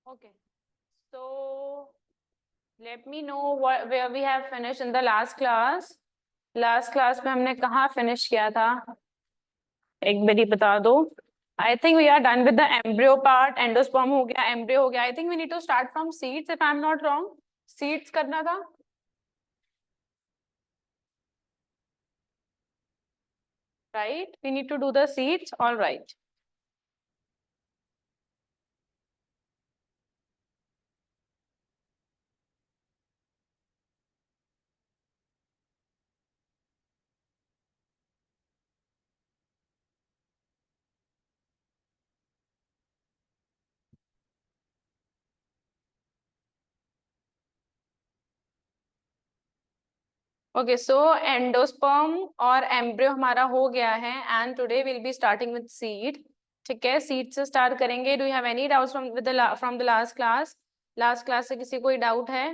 Okay, so let me know where we have finished in the last class. Last class में हमने कहाँ finish किया था? एक बारी बता दो. I think we are done with the embryo part. Endosperm हो गया, embryo हो गया. I think we need to start from seeds if I'm not wrong. Seeds करना था. Right? We need to do the seeds. All right. Okay, so endosperm और embryo हमारा हो गया है and today we'll be starting with seed. ठीक है, seed से start करेंगे. Do you have any doubts from the last class? Last class से किसी कोई doubt है?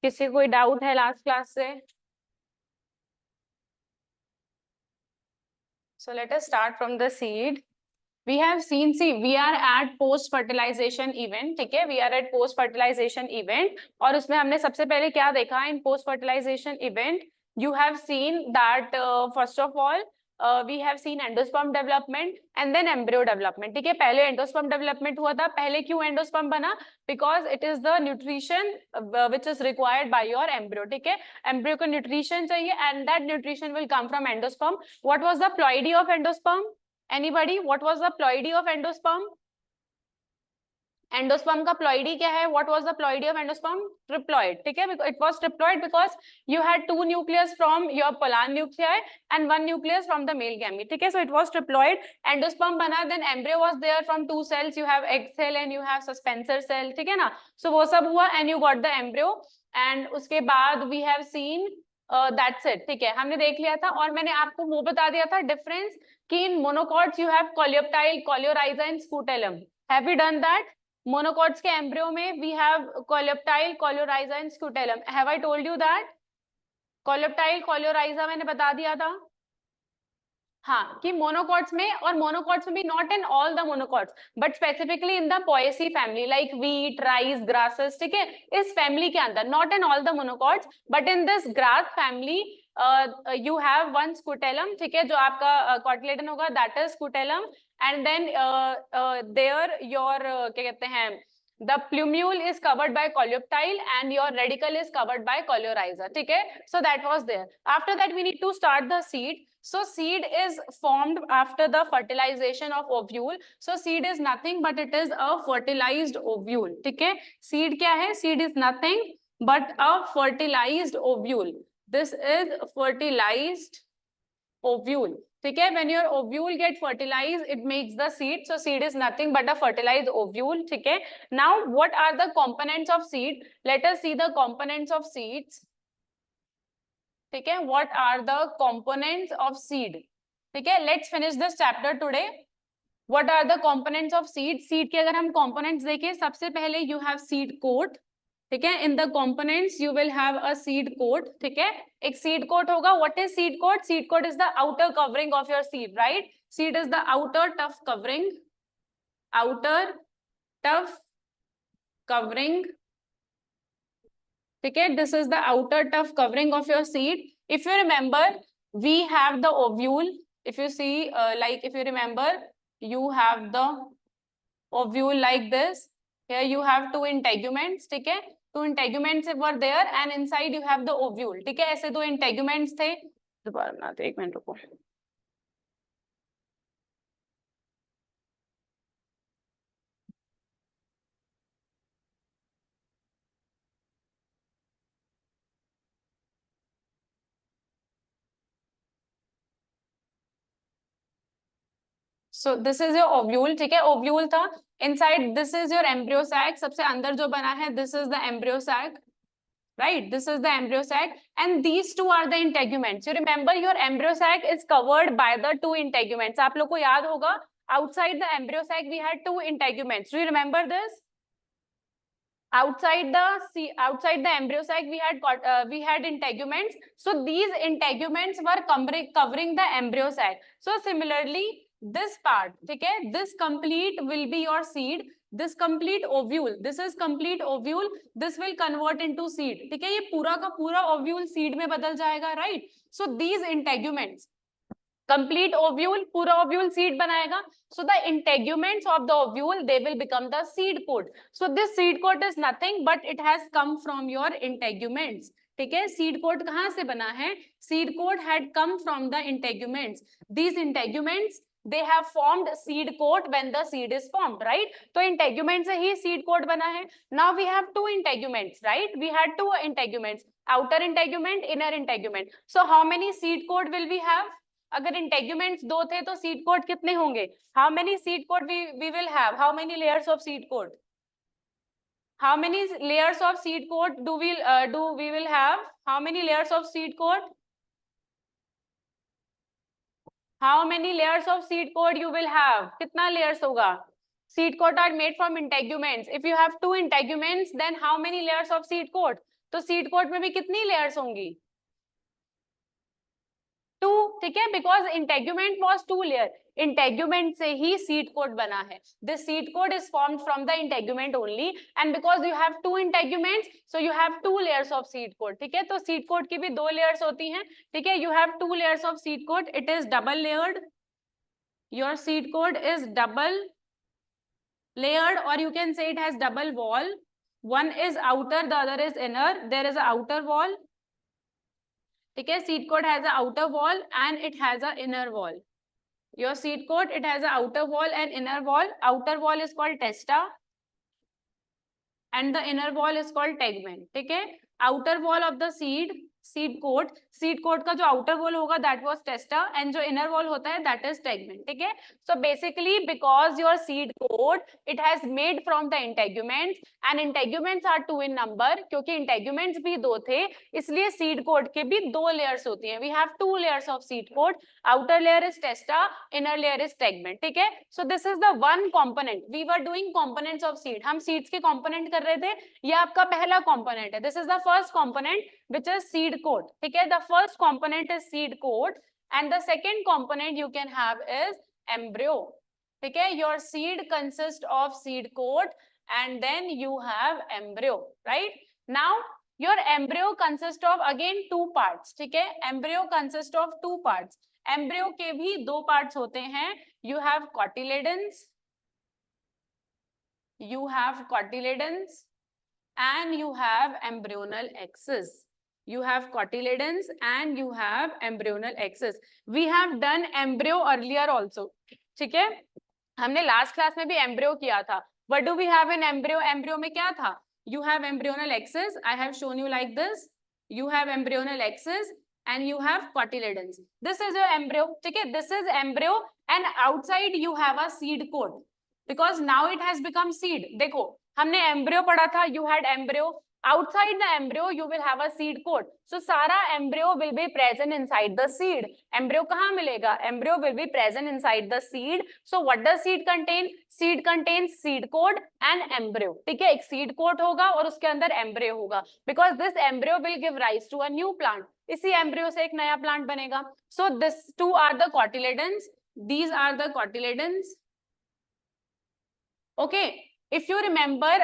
किसी कोई doubt है last class से? So let us start from the seed. We have seen, see, we are at post fertilization event. ठीक है, we are at post fertilization event. और उसमें हमने सबसे पहले क्या देखा in post fertilization event? You have seen that first of all we have seen endosperm development and then embryo development. ठीक है, पहले endosperm development हुआ था. पहले क्यों endosperm बना? Because it is the nutrition which is required by your embryo. ठीक है, embryo को nutrition चाहिए and that nutrition will come from endosperm. What was the ploidy of endosperm? Anybody? What was the ploidy of endosperm? Endosperm का ploidy क्या है? What was the ploidy of endosperm? Triploid. ठीक है, it was triploid because you had two nucleus from your polar nuclei and one nucleus from the male gamete. ठीक है, so it was triploid. Endosperm बना, then embryo was there from two cells. You have egg cell and you have suspensor cell. ठीक है ना, so वो सब हुआ and you got the embryo. And उसके बाद we have seen that's it. ठीक है, हमने देख लिया था और मैंने आपको वो बता दिया था डिफरेंस कि in monocots you have coleoptile, coleorhiza and scutellum. Have we done that? Monocots के एम्ब्रियो में we have coleoptile, coleorhiza and scutellum. Have I told you that? Coleoptile, coleorhiza मैंने बता दिया था. हाँ, कि मोनोकॉट्स में, और मोनोकॉट्स में भी not in all the monocots but specifically in the Poaceae family like wheat, rice, grasses. ठीक है, इस फैमिली के अंदर, not in all the monocots but in this grass family you have one scutellum. ठीक है, जो आपका कॉटिलेडन होगा that is scutellum. And then there your क्या कहते हैं, the plumule is covered by coleoptile and your radicle is covered by coleorhiza. ठीक है, so that was there. After that we need to start the seed. So seed is formed after the fertilization of ovule. So seed is nothing but it is a fertilized ovule. ठीक है, seed क्या है? Seed is nothing but a fertilized ovule. This is fertilized ovule. ठीक है, when your ovule get fertilized it makes the seed. So seed is nothing but a fertilized ovule. ठीक है, now what are the components of seed? Let us see the components of seeds. ठीक है, what are the components of seed? ठीक है, let's finish this chapter today. What are the components of seed? Seed के अगर हम components देखें, सबसे पहले you have seed coat. ठीक है, in the components you will have a seed coat. ठीक है, एक सीड कोट होगा. What is seed coat? Seed coat is the outer covering of your seed. Right, seed is the outer tough covering, outer tough covering. ठीक है, this is the outer tough covering of your seed. If you remember we have the ovule. If you see like if you remember you have the ovule like this. Here you have two integuments. ठीक है, two integuments were there and inside you have the ovule. ठीक है, ऐसे दो integuments थे. दोबारा बनाते, एक मिनट रुको. So this is your ovule. ठीक है, ovule था. Inside this is your embryo sac. सबसे अंदर जो बना है this is the embryo sac. Right, this is the embryo sac and these two are the integuments. You remember your embryo sac is covered by the two integuments. आप लोग को याद होगा, outside the embryo sac we had two integuments. Do you remember this? Outside the embryo sac we had integuments. So these integuments were covering the embryo sac. So similarly this part, ठीक है, this complete will be your seed, this complete ovule, this is complete ovule, this will convert into seed, ठीक है, ये पूरा का पूरा ovule seed में बदल जाएगा, right? So these integuments, complete ovule, पूरा ovule seed बनाएगा, so the integuments of the ovule, they will become the seed coat. So this seed coat is nothing but it has come from your integuments, ठीक है, seed coat कहाँ से बना है? Seed coat had come from the integuments. These integuments, they have formed seed coat when the seed is formed, right? तो integument से ही seed coat बना है. Now we have two integuments, right? We had two integuments, outer integument, inner integument. So how many seed coat will we have? अगर integuments दो थे तो seed coat कितने होंगे? How many seed coat we will have? How many layers of seed coat? How many layers of seed coat do we will have? How many layers of seed coat? How many layers of seed coat you will have? कितना layers होगा? Seed coat are made from integuments. If you have two integuments then how many layers of seed coat? तो seed coat में भी कितनी layers होंगी? 2, ठीक है, because integument was 2 layer. Integument से ही सीड कोट बना है. This seed coat is formed from the integument only, and because you have 2 integuments so you have 2 layers of seed coat, ठीक है. तो सीड कोट की भी 2 लेयर्स होती हैं, ठीक है. You have 2 layers of seed coat. It is double layered. Your seed coat is double layered, or you can say it has double wall. One is outer, the other is inner. There is an outer wall. ठीक है, seed coat has an outer wall and it has an inner wall. Your seed coat, it has an outer wall and inner wall. Outer wall is called testa and the inner wall is called tegment. ठीक है, outer wall of the seed coat का जो outer wall होगा that was testa and जो inner wall होता है that is tegment. ठीक है, so basically because your seed coat it has made from the integuments and integuments are 2 in number, क्योंकि integuments भी 2 थे इसलिए seed coat के भी 2 layers होती हैं. We have 2 layers of seed coat. Outer layer is testa, inner layer is tegment. ठीक है, so this is the one component. We were doing components of seed. हम seeds के component कर रहे थे. ये आपका पहला component है. This is the first component which is seed coat. ठीक है, the first component is seed coat and the second component you can have is embryo. ठीक है, your seed consists of seed coat and then you have embryo, right? Now your embryo consists of again 2 parts. ठीक है, embryo consists of 2 parts. embryo के भी 2 parts होते हैं. You have cotyledons, and you have embryonal axis. You have cotyledons and you have embryonal axis. We have done embryo earlier also. ठीक है, हमने last class में भी embryo किया था. What do we have in embryo? Embryo में क्या था? You have embryonal axis. I have shown you like this. You have embryonal axis and you have cotyledons. This is your embryo. ठीक है, this is embryo and outside you have a seed coat because now it has become seed. देखो हमने embryo पढ़ा था. You had embryo. Outside the embryo you will have a seed coat. So सारा embryo will be present inside the seed. Embryo कहाँ मिलेगा? Embryo will be present inside the seed. So what does seed contain? Seed contains seed coat and embryo. ठीक है, एक seed coat होगा और उसके अंदर embryo होगा. Because this embryo will give rise to a new plant. इसी embryo से एक नया plant बनेगा. So this 2 are the cotyledons. These are the cotyledons. Okay, if you remember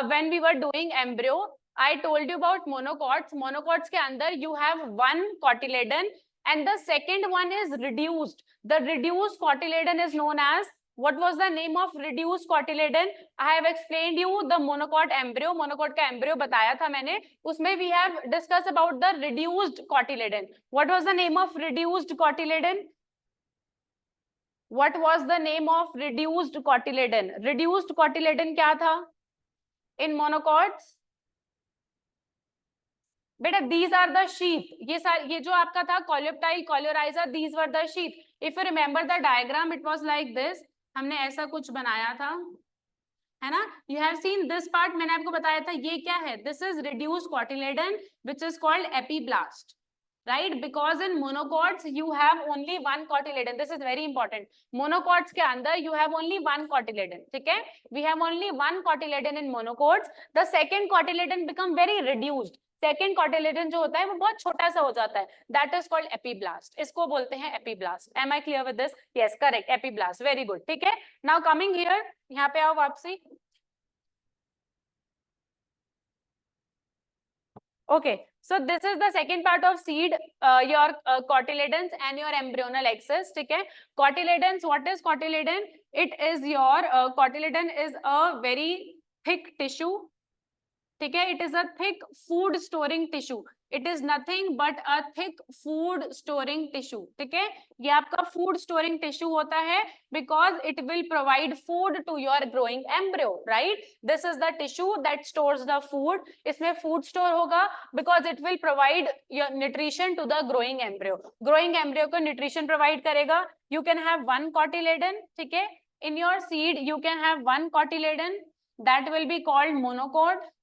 when we were doing embryo, I told you about monocots. Monocots के अंदर you have 1 cotyledon and the second one is reduced. The reduced cotyledon is known as, what was the name of reduced cotyledon? I have explained you the monocot embryo. Monocot का embryo बताया था मैंने. उसमें we have discussed about the reduced cotyledon. What was the name of reduced cotyledon? What was the name of reduced cotyledon? Reduced cotyledon क्या था in monocots? बेटा these are the sheath. ये जो आपका था coleoptile, coleorhiza, these were the sheath. If you remember the diagram, it was like this. हमने ऐसा कुछ बनाया था, है ना? You have seen this part. मैंने आपको बताया था ये क्या है? This is reduced cotyledon, which is called epiblast, right? Because in monocots you have only 1 cotyledon. This is very important. Monocots के अंदर you have only 1 cotyledon. ठीक है? We have only 1 cotyledon in monocots. The second cotyledon become very reduced. Second cotyledon जो होता है वो बहुत छोटा सा हो जाता है, दैट इज कॉल्ड एपीब्लास्ट, इसको बोलते हैं epiblast. Am I clear with this? Yes correct, epiblast, very good. ठीक है, नाउ कमिंग हियर, यहाँ पे आओ वापसी। Okay, so this is the second part of seed, your cotyledons and your embryonal axis. ठीक है, cotyledons, what is cotyledon? It is your cotyledon is a very thick tissue. ठीक है, it is a thick food storing tissue. It is nothing but a thick food storing tissue. ठीक है, ये आपका food storing tissue होता है because it will provide food to your growing embryo, right? This is the tissue that stores the food. इसमें food store होगा because it will provide your nutrition to the growing embryo. Growing embryo को nutrition provide करेगा. You can have one cotyledon. ठीक है, in your seed you can have one cotyledon that will be called monocot.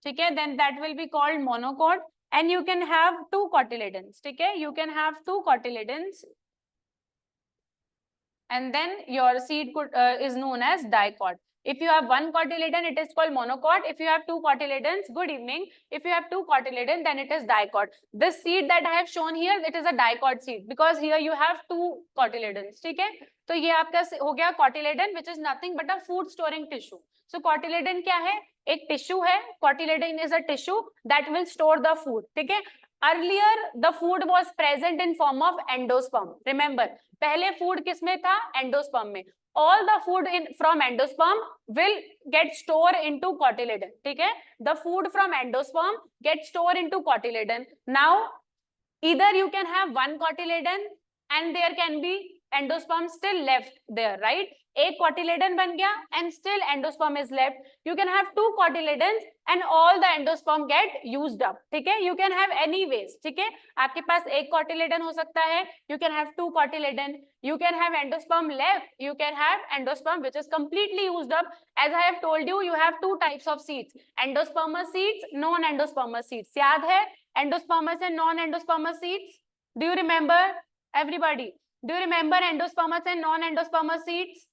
ठीक है, then that will be called monocot, and you can have two cotyledons. ठीक है, you can have two cotyledons, and then your seed could is known as dicot. If you have one cotyledon, it is called monocot. If you have two cotyledons, good evening. If you have two cotyledons, then it is dicot. This seed that I have shown here, it is a dicot seed because here you have two cotyledons. ठीक है, तो ये आपका हो गया cotyledon, which is nothing but a food storing tissue. So cotyledon क्या है? एक टिश्यू है. Cotyledon is a tissue that will store the food. ठीक है, earlier the food was present in form of endosperm. Remember, पहले food किसमें था? Endosperm में. All the food in from endosperm will get stored into cotyledon. ठीक है, the food from endosperm get stored into cotyledon. Now either you can have one cotyledon and there can be endosperm still left there, right? एक cotyledon बन गया and still endosperm is left. You can have two cotyledons and all the endosperm get used up. ठीक है, you can have any ways. ठीक है, आपके पास एक cotyledon हो सकता है, you can have two cotyledon, you can have endosperm left, you can have endosperm which is completely used up. As I have told you, you have two types of seeds, endospermous seeds, non-endospermous seeds. याद है endospermous and non-endospermous seeds? Do you remember, everybody? Do you remember endospermous and non-endospermous seeds?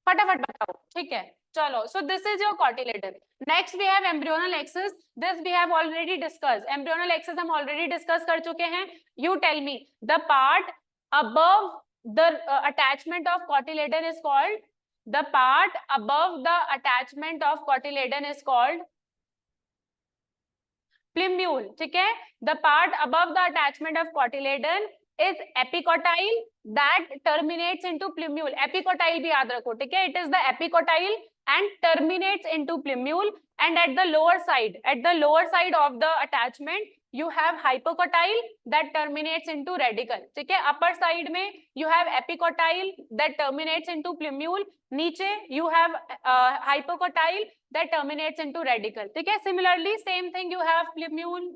फटाफट बताओ. ठीक है, चलो. So this is your cotyledon. Next we have embryonal axis. This we have already discussed. Embryonal axis हम already discuss कर चुके हैं. You tell me the part above the attachment of cotyledon is called, the part above the attachment of cotyledon is called plumule. ठीक है, the part above the attachment of cotyledon is epicotyle that terminates into plumule. Epicotyle भी याद रखो. ठीक है, it is the epicotyle and terminates into plumule. And at the lower side of the attachment you have hypocotyle that terminates into radicle. ठीक है, upper side में you have epicotyle that terminates into plumule. नीचे you have hypocotyle that terminates into radicle. ठीक है, similarly same thing, you have plumule,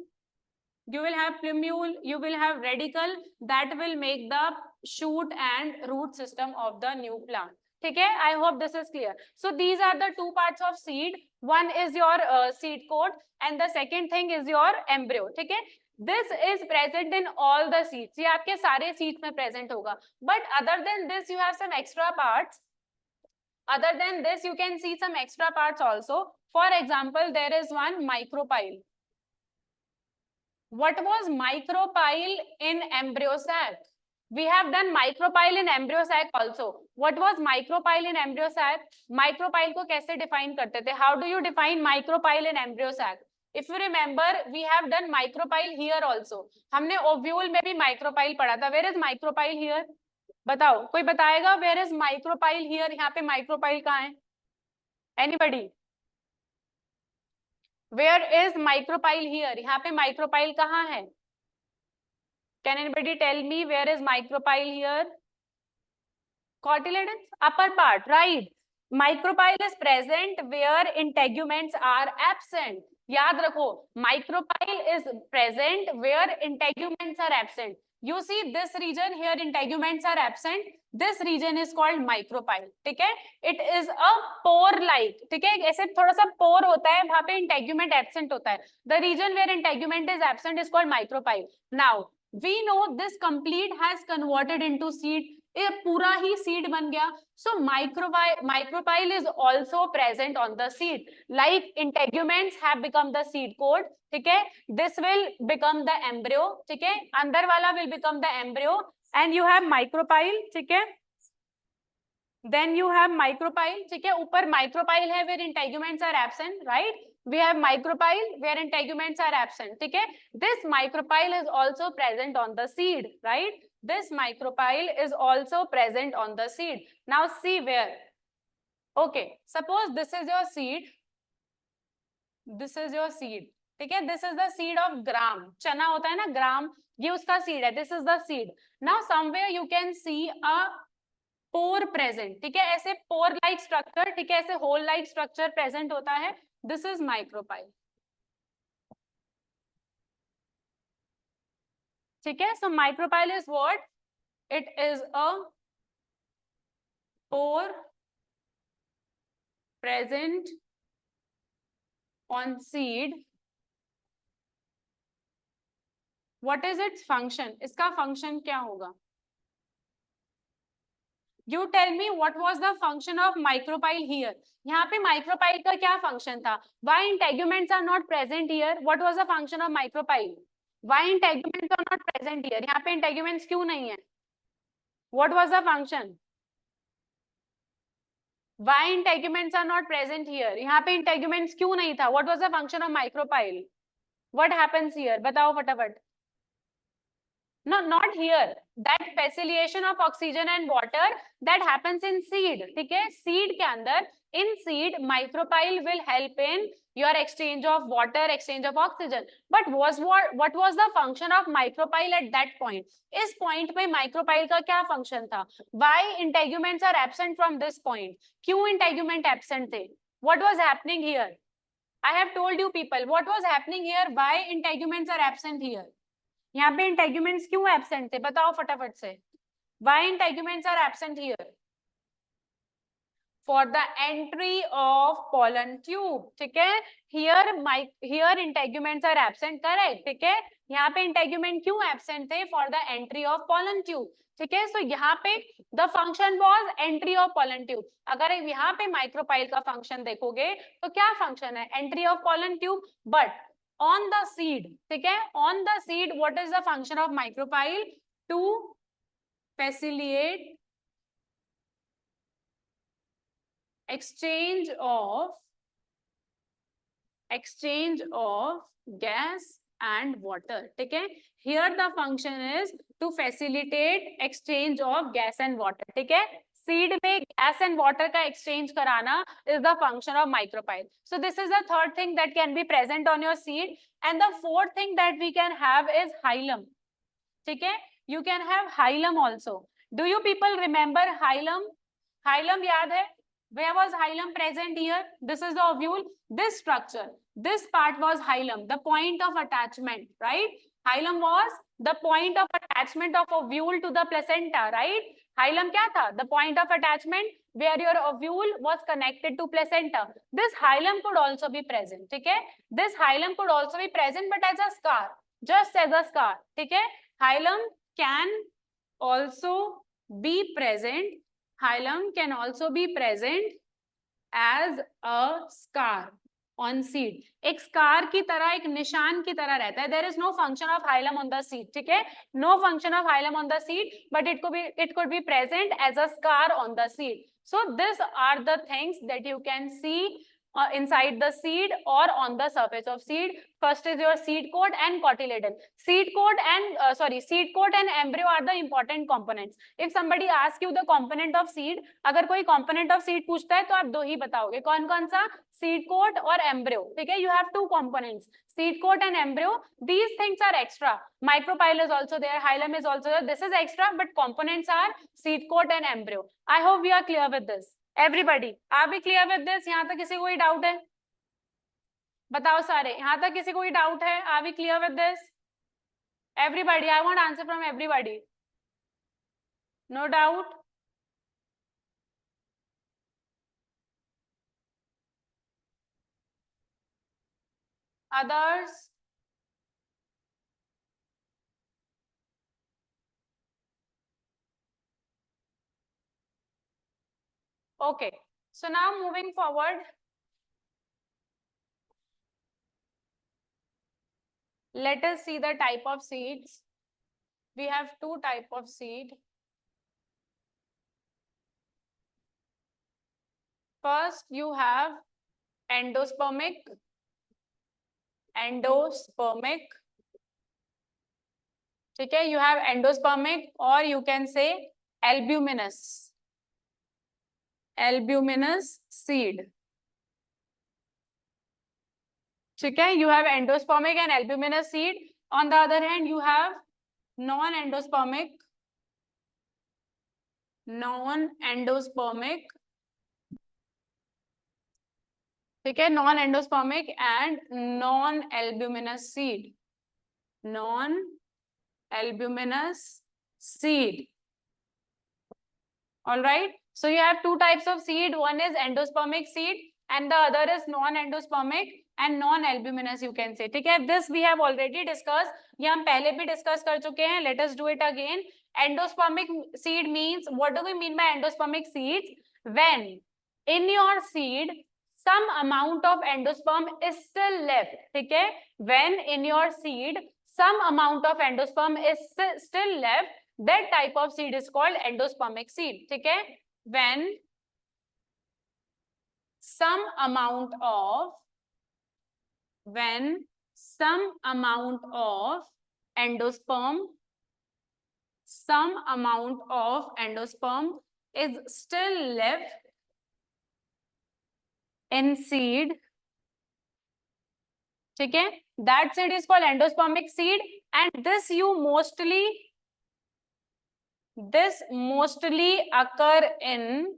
you will have plumule, you will have radicle that will make the shoot and root system of the new plant. ठीक है, I hope this is clear. So these are the two parts of seed. One is your seed coat and the second thing is your embryo. ठीक है, this is present in all the seeds. ये आपके सारे seeds में present होगा. But other than this you have some extra parts. Other than this you can see some extra parts also. For example, there is one micropyle. What was micropyle in embryo sac? We have done micropyle in embryo sac also. What was micropyle in embryo sac? Micropyle को कैसे define करते थे? How do you define micropyle in embryo sac? If you remember, we have done micropyle here also. हमने ovule में भी micropyle पढ़ा था. Where is micropyle here? बताओ, कोई बताएगा? Where is micropyle here? यहाँ पे micropyle कहाँ है? Anybody? Where is micropyle here? यहाँ पे micropyle कहाँ है? Can anybody tell me where is micropyle here? Cotyledons, upper part, right? Micropyle is present where integuments are absent. याद रखो, micropyle is present where integuments are absent. You see this region here, integuments are absent. This region is called micropyle. ठीक है, it is a pore like. ठीक है, ऐसे थोड़ा सा pore होता है, वहाँ पे integument absent होता है. The region where integument is absent is called micropyle. Now we know this complete has converted into seed. ये पूरा ही सीड बन गया. So micropyle is also present on the seed. Like integuments have become the seed coat. ठीक है, this will become the embryo. ठीक है, अंदर वाला will become the embryo and you have micropyle. ठीक है, then you have micropyle. ठीक है, ऊपर micropyle है where integuments are absent, right? We have micropyle where integuments are absent. ठीक है, this micropyle is also present on the seed, right? This micropyle is also present on the seed. Now see where. Okay, suppose this is your seed. This is your seed. ठीक है, this is the seed of gram. चना होता है ना ग्राम, ये उसका seed है. This is the seed. Now somewhere you can see a pore present. ठीक है, ऐसे pore like structure, ठीक है, ऐसे hole like structure present होता है. This is micropyle. ठीक है, so micropyle is what? It is a pore present on seed. What is its function? इसका function क्या होगा? You tell me what was the function of micropyle here? यहाँ पे micropyle का क्या function था? Why integuments are not present here? What was the function of micropyle? Why integuments are not present here? यहाँ पे integuments क्यों नहीं है? What was the function? Why integuments are not present here? यहाँ पे integuments क्यों नहीं था? What was the function of micropyle? What happens here? बताओ फटाफट. No, not here. That facilitation of oxygen and water that happens in seed. ठीक है, seed के अंदर, in seed micropyle will help in your exchange of water, exchange of oxygen. But what was the function of micropyle at that point? इस point पे micropyle का क्या function था? Why integuments are absent from this point? क्यों integument absent थे? What was happening here? I have told you people what was happening here. Why integuments are absent here? यहाँ पे integuments क्यों absent थे? बताओ फटाफट से. Why integuments are absent here? For the entry of pollen tube. ठीक है, here integuments are absent, correct? ठीक है, यहाँ पे integument क्यों absent थे? For the entry of pollen tube. ठीक है, so यहाँ पे the function was entry of pollen tube. अगर यहाँ पे micropyle का function देखोगे तो क्या function है? Entry of pollen tube. But on the seed, ठीक है, on the seed what is the function of micropyle? To facilitate exchange of gas and water. ठीक है, here the function is to facilitate exchange of gas and water. ठीक है, seed में gas and water का exchange कराना is the function of micropyle. So this is the third thing that can be present on your seed. And the fourth thing that we can have is hilum. ठीक है, you can have hilum also. Do you people remember hilum? Hilum याद है? Where was hilum present here? This is the ovule. This structure, this part was hilum, the point of attachment, right? Hilum was the point of attachment of ovule to the placenta, right? Hilum क्या था? The point of attachment where your ovule was connected to placenta. This hilum could also be present, ठीक है? This hilum could also be present, but as a scar, just as a scar, ठीक है? Hilum can also be present. Hilum can also be present as a scar on seed. एक scar की तरह, एक निशान की तरह रहता है. There is no function of hilum on the seed. ठीक है? No function of hilum on the seed, but it could be present as a scar on the seed. So these are the things that you can see inside the seed or on the surface of seed. First is your seed coat and cotyledon. Seed coat and embryo are the important components. If somebody asks you the component of seed, अगर कोई component of seed पूछता है तो आप दो ही बताओगे. कौन कौन सा? Seed coat और embryo. ठीक है? You have two components, seed coat and embryo. These things are extra. Micropyle is also there, hilum is also there. This is extra, but components are seed coat and embryo. I hope we are clear with this. Everybody, are we clear with this? यहाँ तक किसी को कोई doubt है? बताओ सारे, यहाँ तक किसी को कोई डाउट है? Are we clear with this? Everybody, I want answer from everybody. No doubt? Others? Okay, so now moving forward, let us see the type of seeds. We have two type of seed. First, you have endospermic. Endospermic. Okay, you have endospermic, or you can say albuminous. Albuminous seed. Okay, you have endospermic and albuminous seed. On the other hand, you have non-endospermic. Non-endospermic. Okay, non-endospermic and non-albuminous seed. Non-albuminous seed. All right. So you have two types of seed. One is endospermic seed and the other is non-endospermic and non-albuminous, you can say. ठीक है? This we have already discussed. ये हम पहले भी discuss कर चुके हैं. Let us do it again. Endospermic seed means, what do we mean by endospermic seeds? When in your seed some amount of endosperm is still left. ठीक है? When in your seed some amount of endosperm is still left, that type of seed is called endospermic seed. ठीक है? When some amount of endosperm is still left in seed. ठीक है? That seed is called endospermic seed, and this mostly occur in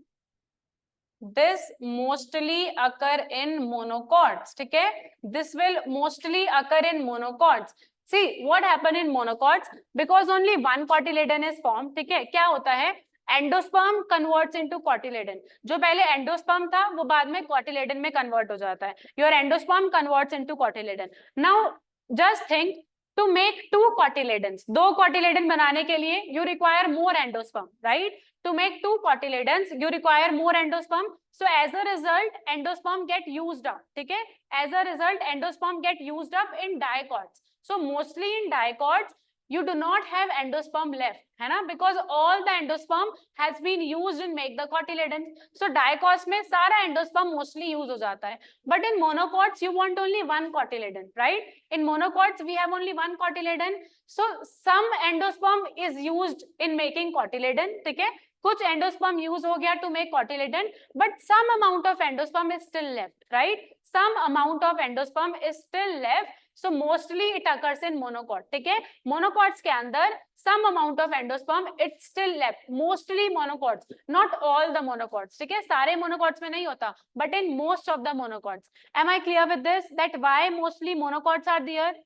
monocots. ठीक है? This will mostly occur in monocots. See what happen in monocots, because only one cotyledon is formed. ठीक है? क्या होता है? Endosperm converts into cotyledon. जो पहले endosperm था वो बाद में कॉटिलेडन में कन्वर्ट हो जाता है. Your endosperm converts into cotyledon. Now just think, to make two cotyledons, दो कॉटिलेडन बनाने के लिए you require more endosperm, right? To make two cotyledons, you require more endosperm. So as a result, endosperm get used up. ठीक है? As a result, endosperm get used up in dicots. So mostly in dicots, you do not have endosperm left, है ना? Because all the endosperm has been used in make the cotyledons. So dicots में सारा endosperm mostly use हो जाता है. But in monocots, you want only one cotyledon, right? In monocots, we have only one cotyledon. So some endosperm is used in making cotyledon. ठीक है? कुछ endosperm use हो गया to make cotyledon, but some amount of endosperm is still left, right? Some amount of endosperm is still left, so mostly it occurs in monocot. ठीक है? Monocots के अंदर some amount of endosperm it's still left, mostly monocots, not all the monocots. ठीक है? सारे monocots में नहीं होता, but in most of the monocots. Am I clear with this that why mostly monocots are there?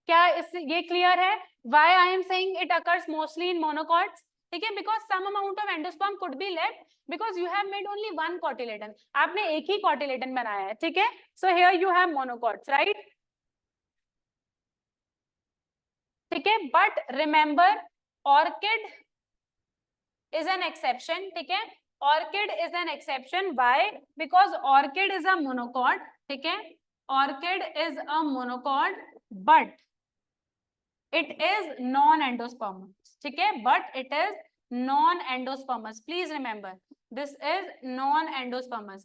क्या ये clear है why I am saying it occurs mostly in monocots? ठीक है? Because some amount of endosperm could be left because you have made only one cotyledon. आपने एक ही cotyledon बनाया है. ठीक है? So here you have monocots, right? ठीक है? But remember, orchid is an exception. ठीक है? Orchid is an exception. Why? Because orchid is a monocot. ठीक है? Orchid is a monocot, but it is non-endospermous. ठीक है? But it is non-endospermous. Please remember, this is non-endospermous.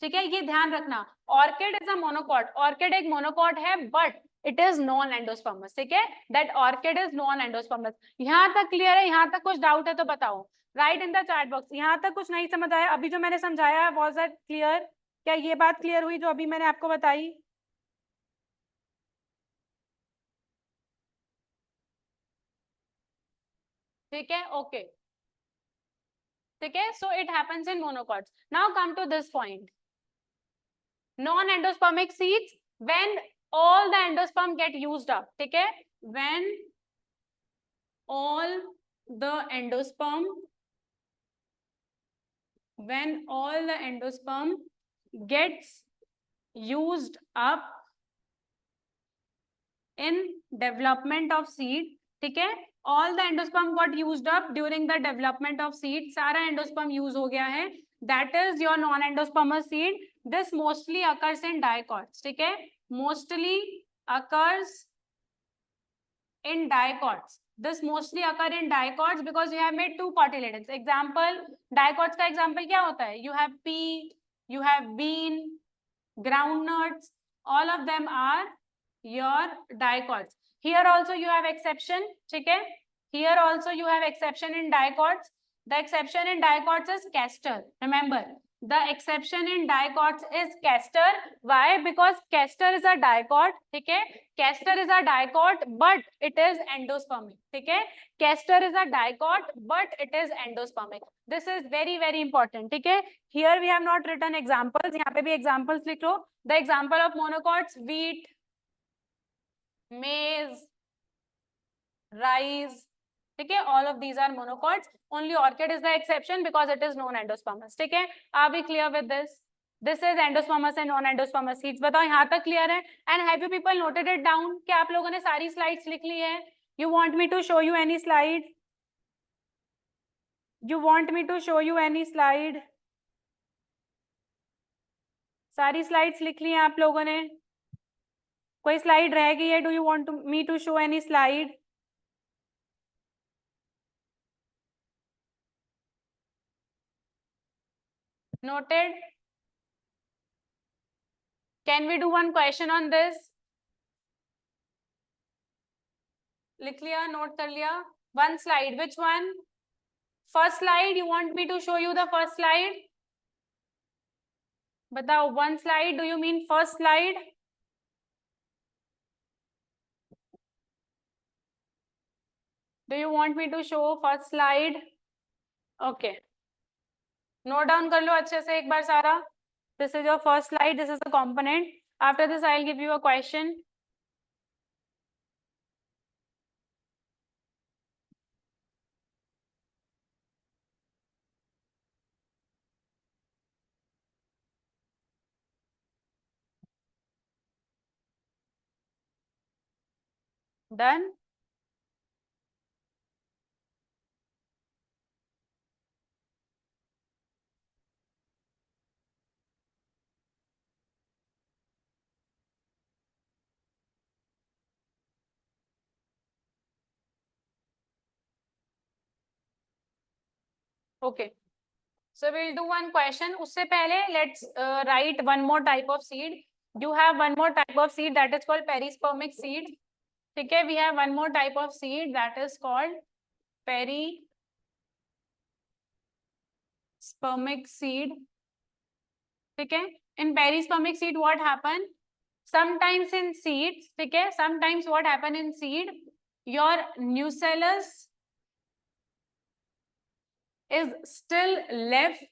ठीक है? ये ध्यान रखना. Orchid is a monocot. Orchid एक monocot है, but it is non-endospermous. ठीक है? That orchid is non-endospermous. यहाँ तक क्लियर है? यहाँ तक कुछ डाउट है तो बताओ. Write in the chat box. यहाँ तक कुछ नहीं समझ आया? अभी जो मैंने समझाया, was that clear? क्या ये बात क्लियर हुई जो अभी मैंने आपको बताई? ठीक है? ओके. ठीक है? So it happens in monocots. Now come to this point. Non-endospermic seeds, when all the endosperm get used up. ठीक है? When all the endosperm gets used up in development of seed. ठीक है? All the endosperm got used up during the development of seed. सारा endosperm use हो गया है. that is your non-endospermous seed. This mostly occurs in dicots. ठीक है, mostly occurs in dicots. This mostly occur in dicots because you have made two cotyledons. Example, dicots का example क्या होता है? You have pea, you have bean, groundnuts, all of them are your dicots. Here also you have exception, ठीक है? Here also you have exception in dicots. The exception in dicots is castor. Remember, the exception in dicots is castor. Why? Because castor is a dicot, ठीक है? Castor is a dicot, but it is endospermic, ठीक है? Castor is a dicot, but it is endospermic. This is very, very important, ठीक है? Here we have not written examples. यहाँ पे भी examples लिख लो. The example of monocots: wheat, maize, rice. ठीक है, all of these are monocots. Only orchid is the exception because it is non-endospermous. ठीक है, are we clear with this? This is endospermous and non-endospermous seeds. बताओ यहाँ तक clear है? And have you people noted it down? क्या आप लोगों ने सारी slides लिख ली है? You want me to show you any slide? You want me to show you any slide? सारी slides लिख ली हैं आप लोगों ने? कोई slide रह गई है? Do you want me to show any slide? Noted. Can we do one question on this? लिख लिया, note कर लिया. One slide. Which one? First slide. You want me to show you the first slide? बताओ, one slide. Do you mean first slide? Do you want me to show first slide? Okay. Note down कर लो अच्छे से एक बार सारा. This is your first slide. This is the component. After this, I'll give you a question. Done? Okay. So we'll do one question. उससे पहले let's write one more type of seed. You have one more type of seed that is called perispermic seed. ठीक है, we have one more type of seed that is called perispermic seed. ठीक है, in perispermic seed what happen? Sometimes in seeds, ठीक है, sometimes what happen in seed, your nucellus is still left.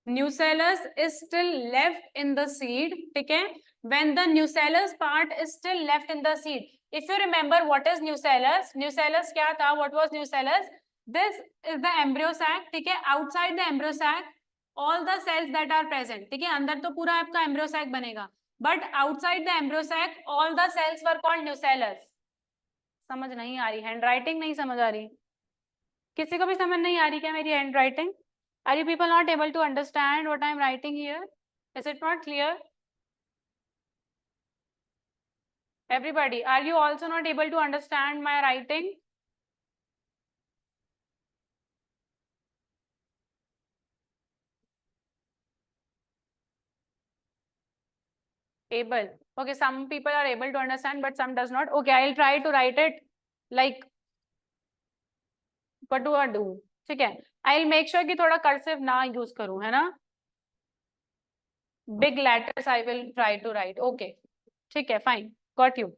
Nucellus is still left in the seed. ठीक है, when the nucellus part is still left in the seed. If you remember what is nucellus, nucellus क्या था? What was nucellus? This is the embryo sac. ठीक है, outside the embryo sac all the cells that are present. ठीक है, अंदर तो पूरा आपका embryo sac बनेगा, but outside the embryo sac all the cells were called nucellus. समझ नहीं आ रही? हैंडराइटिंग नहीं समझ आ रही? किसी को भी समझ नहीं आ रही क्या मेरी handwriting? Are you people not able to understand what I am writing here? Is it not clear? Everybody, are you also not able to understand my writing? Able. Okay, some people are able to understand, but some does not. Okay, I'll try to write it like, what do I do? ठीक है, I'll make sure कि थोड़ा cursive ना use करूँ, है ना? Big letters I will try to write. Okay, ठीक है, fine, got you.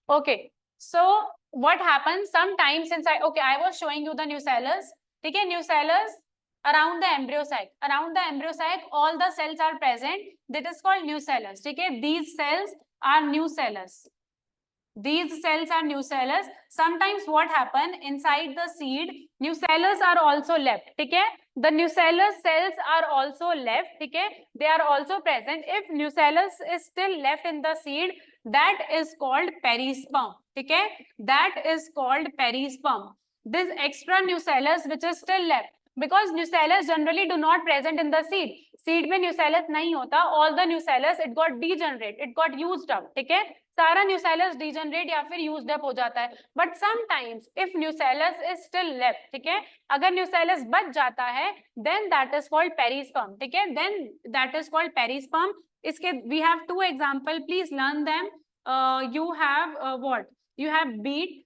Okay, so what happens sometimes since I was showing you the nucellus. ठीक है, nucellus around the embryo sac. Around the embryo sac, all the cells are present. That is called nucellus. ठीक है, these cells are nucellus. These cells are nucellus. Sometimes what happen inside the seed, nucellus are also left. ठीक है, the nucellus cells are also left. ठीक है, they are also present. If nucellus is still left in the seed, that is called perisperm. ठीक है, that is called perisperm. This extra nucellus which is still left, because nucellus generally do not present in the seed. Seed में nucellus नहीं होता. All the nucellus it got degenerate, it got used up. ठीक है, सारा nucellus degenerate या फिर used up हो जाता है. But sometimes if nucellus is still left, ठीक है, अगर nucellus बच जाता है, then that is called perisperm. ठीक है, then that is called perisperm. इसके we have two example. Please learn them. You have what? You have beet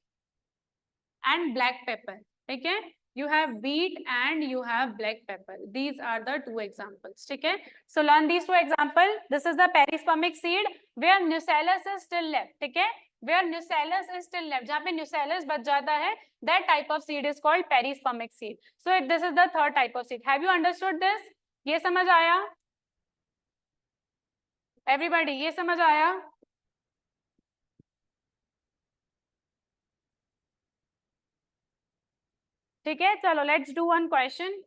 and black pepper. ठीक है, you have beet and you have black pepper. These are the two examples. ठीक है, so learn these two examples. This is the perispermic seed where nucellus is still left. ठीक है, where nucellus is still left, जहाँ पे nucellus बच जाता है, that type of seed is called perispermic seed. So this is the third type of seed. Have you understood this? ये समझ आया? Everybody, ये समझ आया? ठीक है, चलो let's do one question.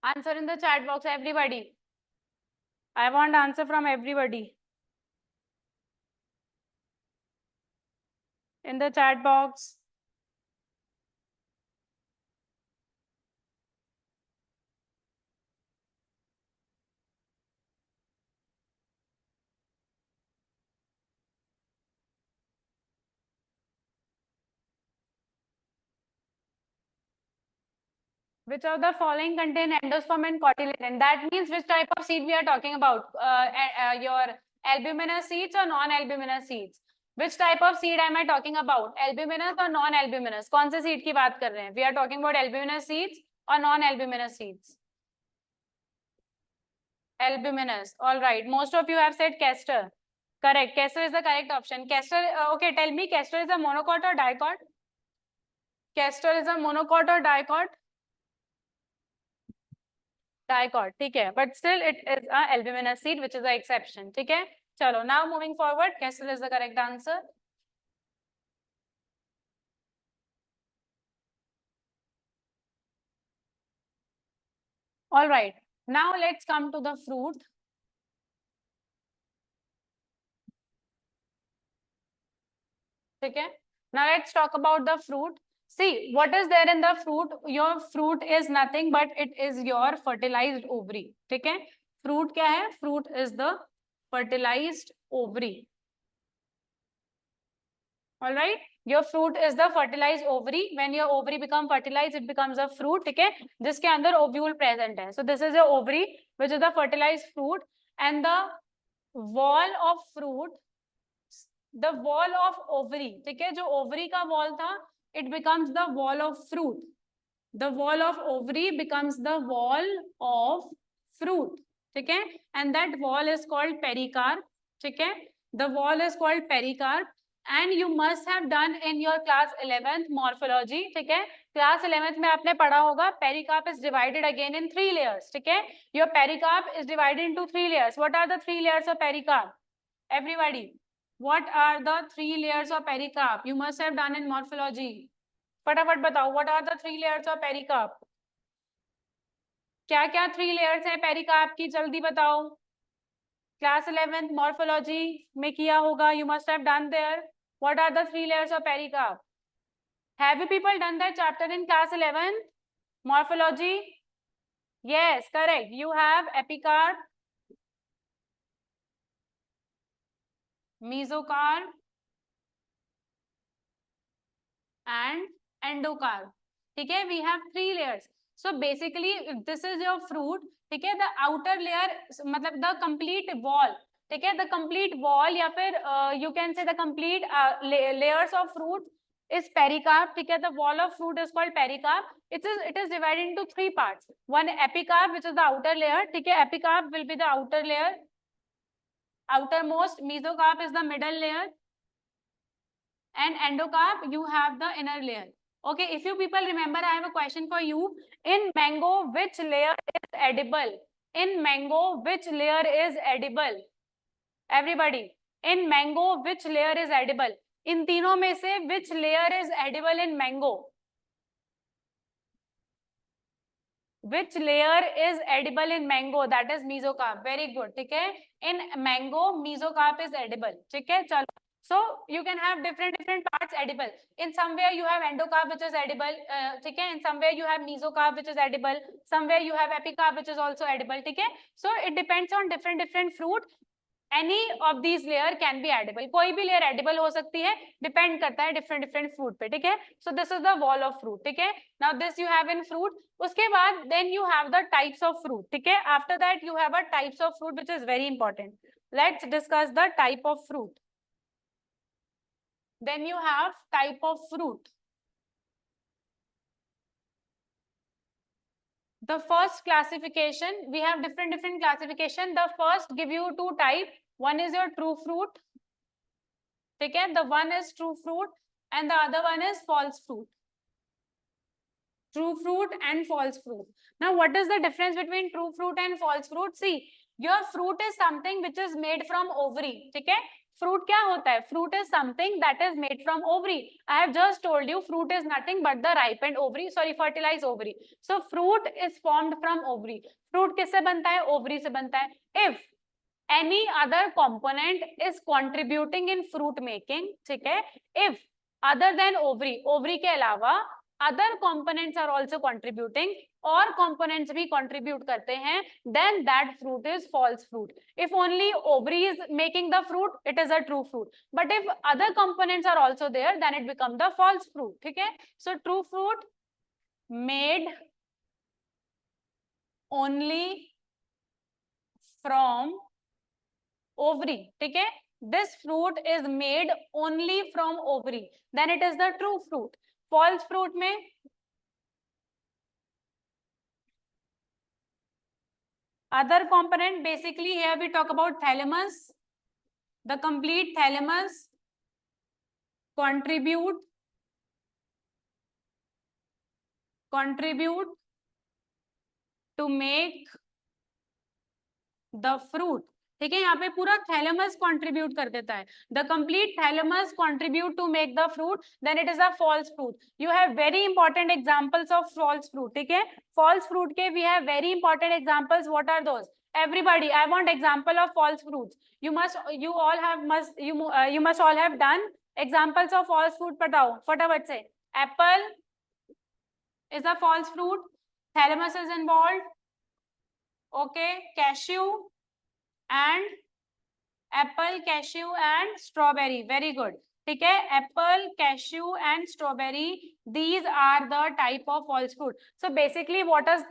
Answer in the chat box, everybody. I want answer from everybody. In the chat box. Which of the following contain endosperm and cotyledon? That means which type of seed we are talking about? Your albuminous seeds or non-albuminous seeds? Which type of seed am I talking about? Albuminous or non-albuminous? कौन से seed की बात कर रहे हैं? We are talking about albuminous seeds or non-albuminous seeds? Albuminous. All right. Most of you have said castor. Correct. Castor is the correct option. Castor. Okay. Tell me, castor is a monocot or dicot? Castor is a monocot or dicot? Dicot. ठीक है. But still, it is a albuminous seed, which is the exception. ठीक है. चलो. Now moving forward, castor is the correct answer. All right. Now let's come to the fruit. Okay. Now let's talk about the fruit. See, what is there in the fruit? Your fruit is nothing but it is your fertilized ovary. Okay. Fruit क्या है? Fruit is the fertilized ovary. All right. Your fruit is the fertilized ovary. When your ovary become fertilized, it becomes a fruit. Okay. जिसके अंदर ovule present है. So this is your ovary, which is the fertilized fruit, and the wall of fruit, the wall of ovary. ठीक है, जो ovary का wall था, it becomes the wall of fruit. The wall of ovary becomes the wall of fruit. ठीक है, and that wall is called pericarp. ठीक है, the wall is called pericarp. And you must have done in your class 11th morphology. ठीक है, class 11th में आपने पढ़ा होगा pericarp is divided again in 3 layers. ठीक है, your pericarp is divided into 3 layers. What are the 3 layers of pericarp? Everybody, what are the 3 layers of pericarp? You must have done in morphology. फटाफट बताओ, what are the 3 layers of pericarp? क्या क्या 3 layers हैं pericarp की, जल्दी बताओ। Class 11th morphology में किया होगा, you must have done there. What are the 3 layers of pericarp? Have you people done that chapter in class 11th morphology? Yes, correct. You have epicarp, mesocarp, and endocarp. ठीक है, we have 3 layers. So basically, if this is your fruit, ठीक है, the outer layer मतलब the complete wall, ठीक है, the complete wall या फिर you can say the complete layers of fruit is pericarp. ठीक है, the wall of fruit is called pericarp. It is divided into 3 parts. One epicarp, which is the outer layer. ठीक है, epicarp will be the outer layer. Outermost, mesocarp is the middle layer, and endocarp you have the inner layer. Okay, if you people remember, I have a question for you. In mango, which layer is edible? In mango, which layer is edible? Everybody, in mango, which layer is edible? इन तीनों में से which layer is edible in mango? Which layer is edible in mango? That is mesocarp. Very good. ठीक है, in mango mesocarp is edible. ठीक है, चलो. So you can have different parts edible. In somewhere you have endocarp which is edible. ठीक है, in somewhere you have mesocarp which is edible. Somewhere you have epicarp which is also edible. ठीक है, so it depends on different fruit. Any of these layer can be edible. कोई भी layer edible हो सकती है, depend करता है different fruit पे. ठीक है, so this is the wall of fruit. ठीक है, now this you have in fruit. उसके बाद then you have the types of fruit. ठीक है, after that you have a types of fruit which is very important. Let's discuss the type of fruit. Then you have type of fruit. The first classification, we have different classification. The first give you 2 type. One is your true fruit. ठीक है, the one is true fruit and the other one is false fruit. True fruit and false fruit. Now, what is the difference between true fruit and false fruit? See, your fruit is something which is made from ovary. ठीक है, fruit क्या होता है? Fruit is something that is made from ovary. I have just told you, fruit is nothing but the ripened ovary, sorry, fertilized ovary. So, fruit is formed from ovary. Fruit किससे बनता है? Ovary से बनता है. If any other component is contributing in fruit making, ठीक है, if other than ovary के अलावा other components are also contributing, और components भी contribute करते हैं, then that fruit is false fruit. If only ovary is making the fruit, it is a true fruit. But if other components are also there, then it becomes the false fruit. ठीक है, so true fruit made only from ovary. ठीक है, this fruit is made only from ovary, then it is the true fruit. False fruit में other component, basically here we talk about thalamus. The complete thalamus contribute to make the fruit. ठीक है, यहाँ पे पूरा thalamus contribute कर देता है. The complete thalamus contribute to make the fruit, then it is a false fruit. You have very important examples of false fruit. ठीक है, फॉल्स फ्रूट के we have very important examples. What are those? Everybody, I want example of false fruits. You must all have done examples of false fruit. बताओ फटाफट से. Apple is a false fruit. Thalamus is involved. Okay, cashew and apple, cashew and strawberry. Very good. ठीक है, apple, cashew and strawberry, these are the type of false fruit. So basically what is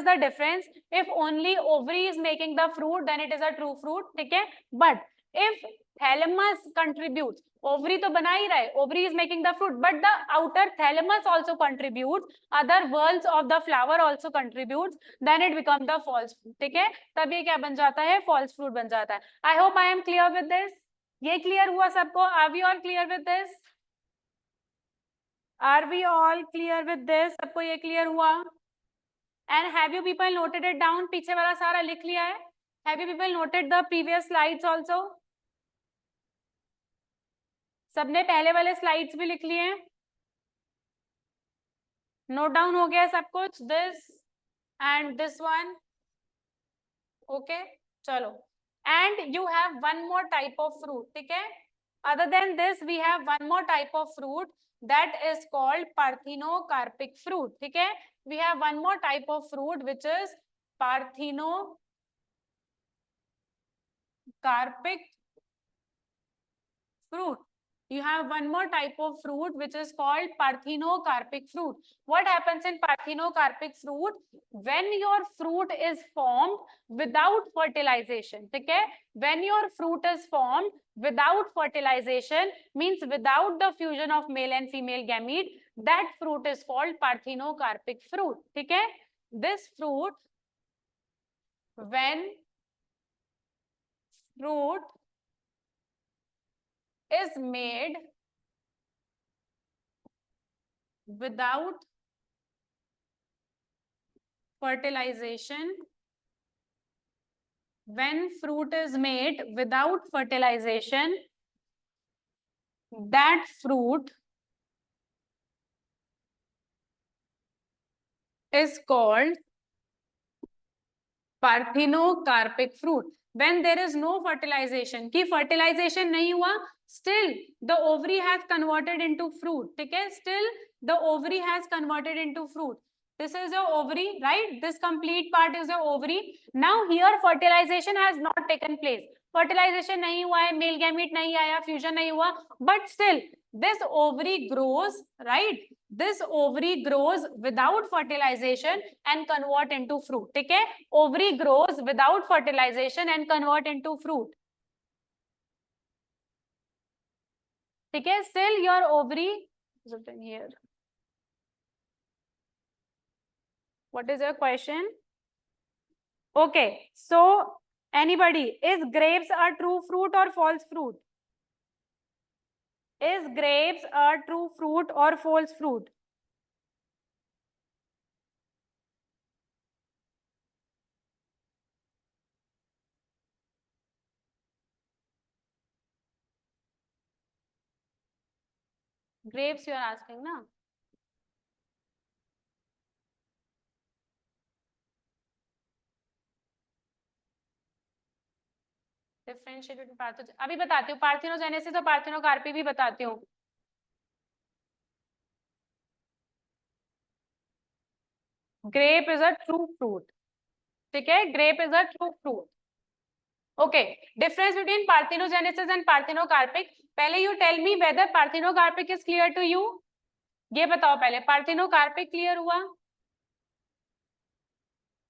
the difference? If only ovary is making the fruit, then it is a true fruit. ठीक है, but if thalamus contributes, ovary तो बना ही रहा है, ovary is making the fruit, but the outer thalamus also contributes, other whorls of the flower also contributes, then it becomes the false fruit. ठीक है, तब ये क्या बन जाता है? False fruit बन जाता है. I hope I am clear with this. ये क्लियर हुआ सबको? Are we all clear with this? Are we all clear with this? सबको ये क्लियर हुआ? And have you people noted it down? पीछे वाला सारा लिख लिया है? Have you people noted the previous slides also? सबने पहले वाले स्लाइड्स भी लिख लिए हैं? नोट डाउन हो गया सब कुछ, this and this one, okay चलो. And you have one more type of fruit, ठीक है. Other than this we have one more type of fruit that is called parthenocarpic fruit, ठीक है. We have one more type of fruit which is parthenocarpic fruit. You have one more type of fruit which is called parthenocarpic fruit. What happens in parthenocarpic fruit? When your fruit is formed without fertilization, ठीक है. When your fruit is formed without fertilization, means without the fusion of male and female gamete, that fruit is called parthenocarpic fruit, ठीक है. This fruit, when fruit is made without fertilization, when fruit is made without fertilization, that fruit is called parthenocarpic fruit. When there is no fertilization, कि fertilization नहीं हुआ, still the ovary has converted into fruit, ठीक है. Still the ovary has converted into fruit. This is your ovary, right? This complete part is your ovary. Now here fertilization has not taken place. Fertilization नहीं हुआ है, male gamete नहीं आया, fusion नहीं हुआ, but still this ovary grows, right? This ovary grows without fertilization and convert into fruit, ठीक है. Ovary grows without fertilization and convert into fruit, ठीक है. Still your ovary is written here. What is your question? Okay, so anybody, is grapes a true fruit or false fruit? Is grapes a true fruit or false fruit? Grapes you are asking, na? Differentiate between पार्थेनो, अभी बताती हूँ. Parthenogenesis और parthenocarpy भी बताती हूँ. Grape is a true fruit, ठीक है. Grape is a true fruit. Okay, difference between parthenogenesis and parthenocarpic. पहले you tell me whether parthenocarpic is clear to you. ये बताओ पहले, parthenocarpic clear हुआ,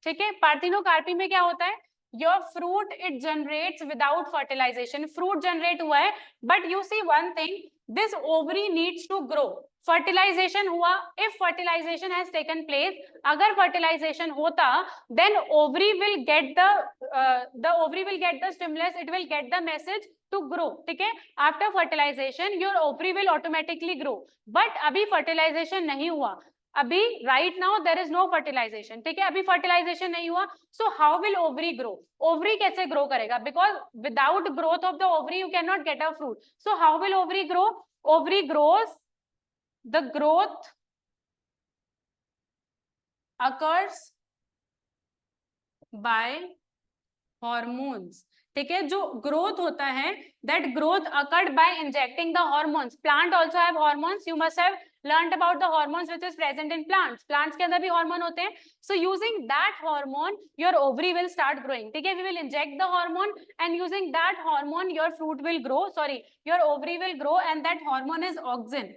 ठीक है. पार्थिनोकार्पी में क्या होता है? Your fruit it generates without fertilization. Fruit generate हुआ है, but you see one thing, this ovary needs to grow. Fertilization हुआ, if fertilization has taken place, अगर fertilization होता, then ovary will get the ovary will get the stimulus, it will get the message to grow, ठीक है. After fertilization, your ovary will automatically grow. But अभी fertilization नहीं हुआ, अभी right now there is no fertilization, ठीक है. अभी fertilization नहीं हुआ, so how will ovary grow? Ovary कैसे ग्रो करेगा? Because without growth of the ovary you can not get a fruit. So how will ovary grow? Ovary grows, the growth occurs by hormones, ठीक है. जो growth होता है, that growth occurred by injecting the hormones. Plant also have hormones, you must have learned about the hormones which is present in plants. Plants के अंदर भी hormone होते हैं. So using that hormone, your ovary will start growing, ठीक है. We will inject the hormone and using that hormone your fruit will grow. Sorry, your ovary will grow and that hormone is auxin,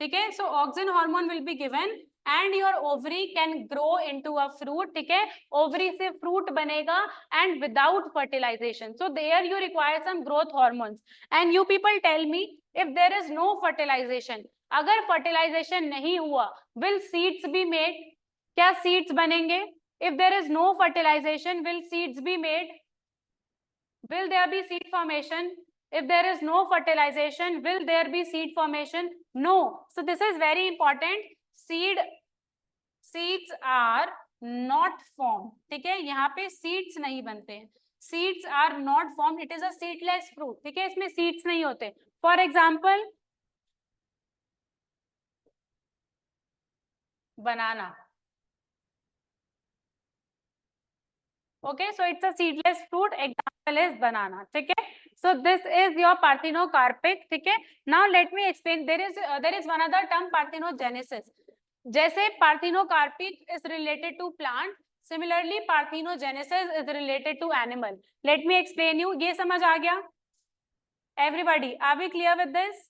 ठीक है. So auxin hormone will be given and your ovary can grow into a fruit, ठीक है. Ovary से fruit बनेगा and without fertilization. So there you require some growth hormones. And you people tell me, if there is no fertilization, अगर fertilization नहीं हुआ, will seeds be made? क्या seeds बनेंगे? If there is no fertilization, will seeds be made? Will there be seed formation? if there is no fertilization, will there be seed formation? No. So this is very important. Seeds are not formed, ठीक है. यहाँ पे seeds नहीं बनते हैं. Seeds are not formed. It is a seedless fruit, ठीक है. इसमें seeds नहीं होते. For example, banana. Okay, so it's a seedless fruit. Example is banana. ठीक है? So this is your parthenocarpic. ठीक है? Now let me explain. There is one other term, parthenogenesis. जैसे parthenocarpic is related to plant, similarly parthenogenesis is related to animal. Let me explain you. ये समझ आ गया? Everybody, are we clear with this?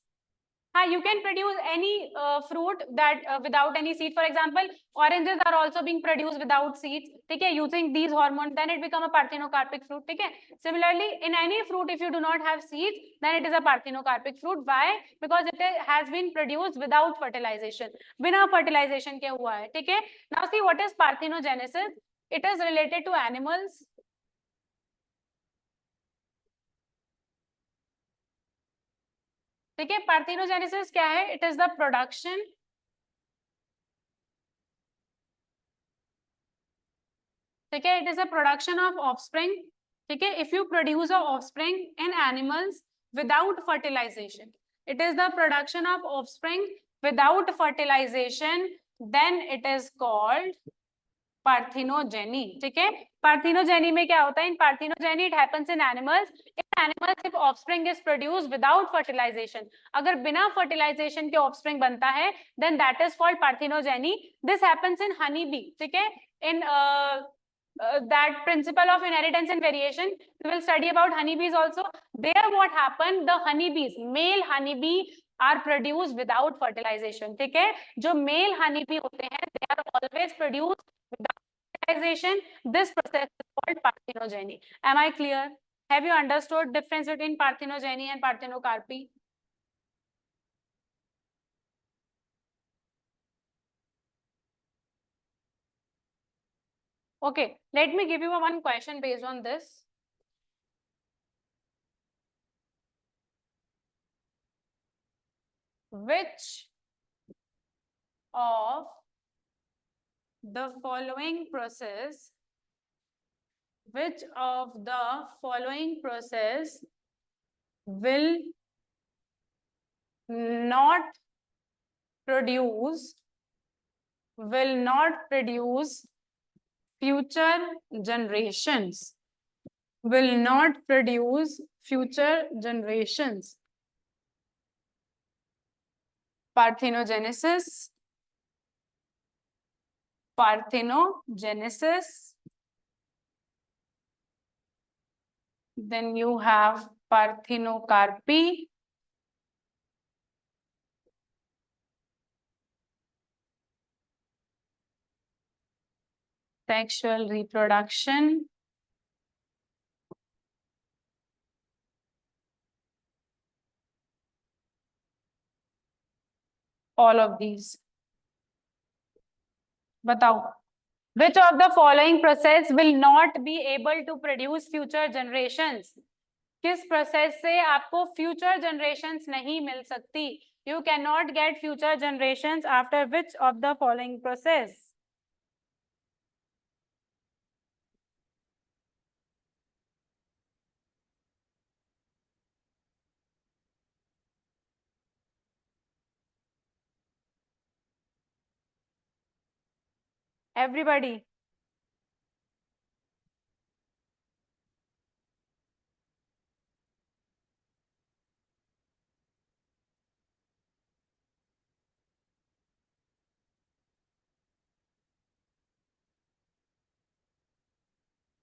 You can produce any fruit that without any seed. For example, oranges are also being produced without seeds. Okay, using these hormones, then it become a parthenocarpic fruit. Okay. Similarly, in any fruit, if you do not have seeds, then it is a parthenocarpic fruit. Why? Because it has been produced without fertilization. बिना fertilization के हुआ है. ठीक है. Now see what is parthenogenesis. It is related to animals. ठीक है. Parthenogenesis क्या है? It is the production ठीक है, it is a production of offspring. ठीक है, if you produce a offspring in animals without fertilization, it is the production of offspring without fertilization, then it is called parthenogyny. ठीक है, parthenogyny में क्या होता है? In parthenogyny it happens in animals. In animals if offspring is produced without fertilization, अगर बिना fertilization के offspring बनता है, then that is called parthenogyny. This happens in honeybee. ठीक है, in that principle of inheritance and variation, we will study about honeybees also. There what happened, the honeybees, male honeybee are produced without fertilization. ठीक है, जो male honeybee होते हैं, they are always produced without fertilization. This process is called parthenogyny. Am I clear? Have you understood difference between parthenogyny and parthenocarpy? Okay, let me give you one question based on this. Which of the following process, which of the following process will not produce future generations, will not produce future generations? Parthenogenesis, then you have parthenocarpy, sexual reproduction, all of these. बताओ, which of the following process will not be able to produce future generations? किस process से आपको future generations नहीं मिल सकती? You cannot get future generations after which of the following process? Everybody.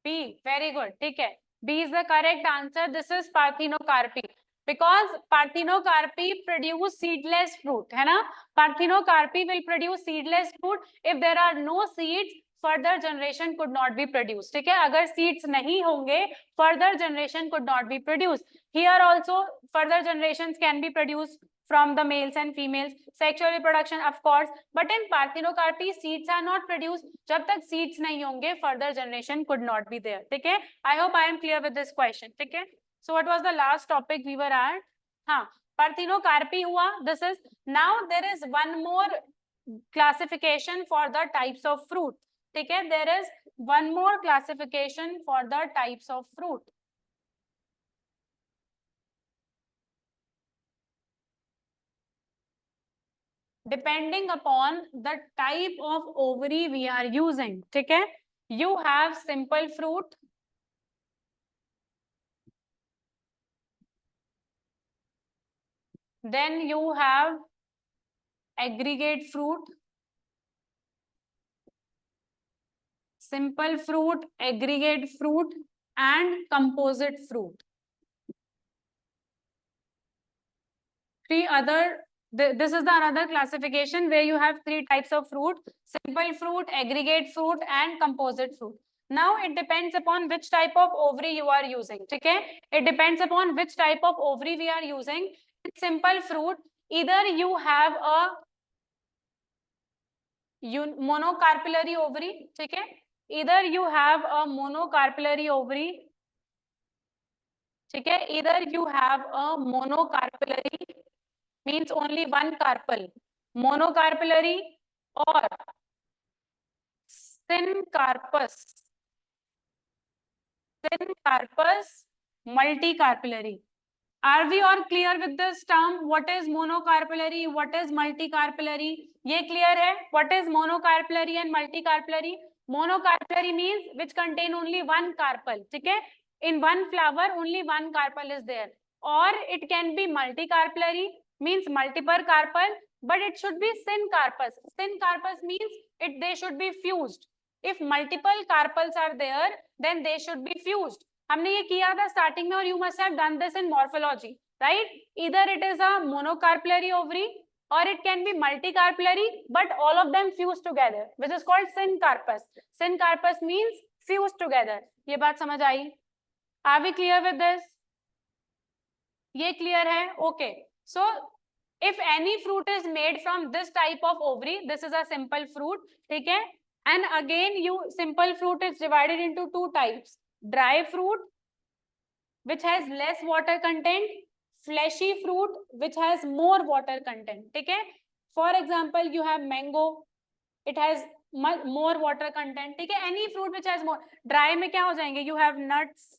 B, very good. ठीक है, B is the correct answer. This is parthenocarpy. Because parthenocarpy produce seedless fruit, है ना? Parthenocarpy will produce seedless fruit. If there are no seeds, further generation could not be produced. ठीक है, अगर seeds नहीं होंगे, further generation could not be produced. Here also further generations can be produced from the males and females. Sexual reproduction of course, but in parthenocarpy seeds are not produced. जब तक seeds नहीं होंगे, further generation could not be there. ठीक है, I hope I am clear with this question. ठीक है, so what was the last topic we were at? हाँ, parthenocarpy हुआ. This is, now there is one more classification for the types of fruit. ठीक है, there is one more classification for the types of fruit. depending upon the type of ovary we are using. ठीक है, you have simple fruit, then you have aggregate fruit, simple fruit, aggregate fruit, and composite fruit. Three other, this is the another classification where you have three types of fruit: simple fruit, aggregate fruit, and composite fruit. Now it depends upon which type of ovary you are using. Okay, it depends upon which type of ovary we are using. Simple fruit, either you have a monocarpellary ovary. Okay, either you have a monocarpellary ovary. ठीक है, either you have a monocarpellary means only one carpel, monocarpellary, or syncarpous, multicarpellary. Are we all clear with this term? What is monocarpellary, what is multicarpellary? ये clear है? What is monocarpellary and multicarpellary? Monocarpellary means which contain only one carpel. ठीक है, in one flower only one carpel is there. Or it can be multicarpellary means multiple carpel, but it should be syncarpous. Syncarpous means they should be fused. If multiple carpels are there, then they should be fused. हमने ये किया था starting में, और you must have done this in morphology, right? Either it is a monocarpellary ovary और it can be multicarpellary, but all of them fuse together, which is called syncarpous. Syncarpous means fuse together. ये बात समझ आई? Are we clear with this? ये clear है? Okay. So if any fruit is made from this type of ovary, this is a simple fruit. ठीक है? And again, simple fruit is divided into two types: dry fruit, which has less water content, fleshy fruit, which has more water content. ठीक है? For example, you have mango, it has more water content. ठीक है? Any fruit which has more. Dry में क्या हो जाएंगे? You have nuts,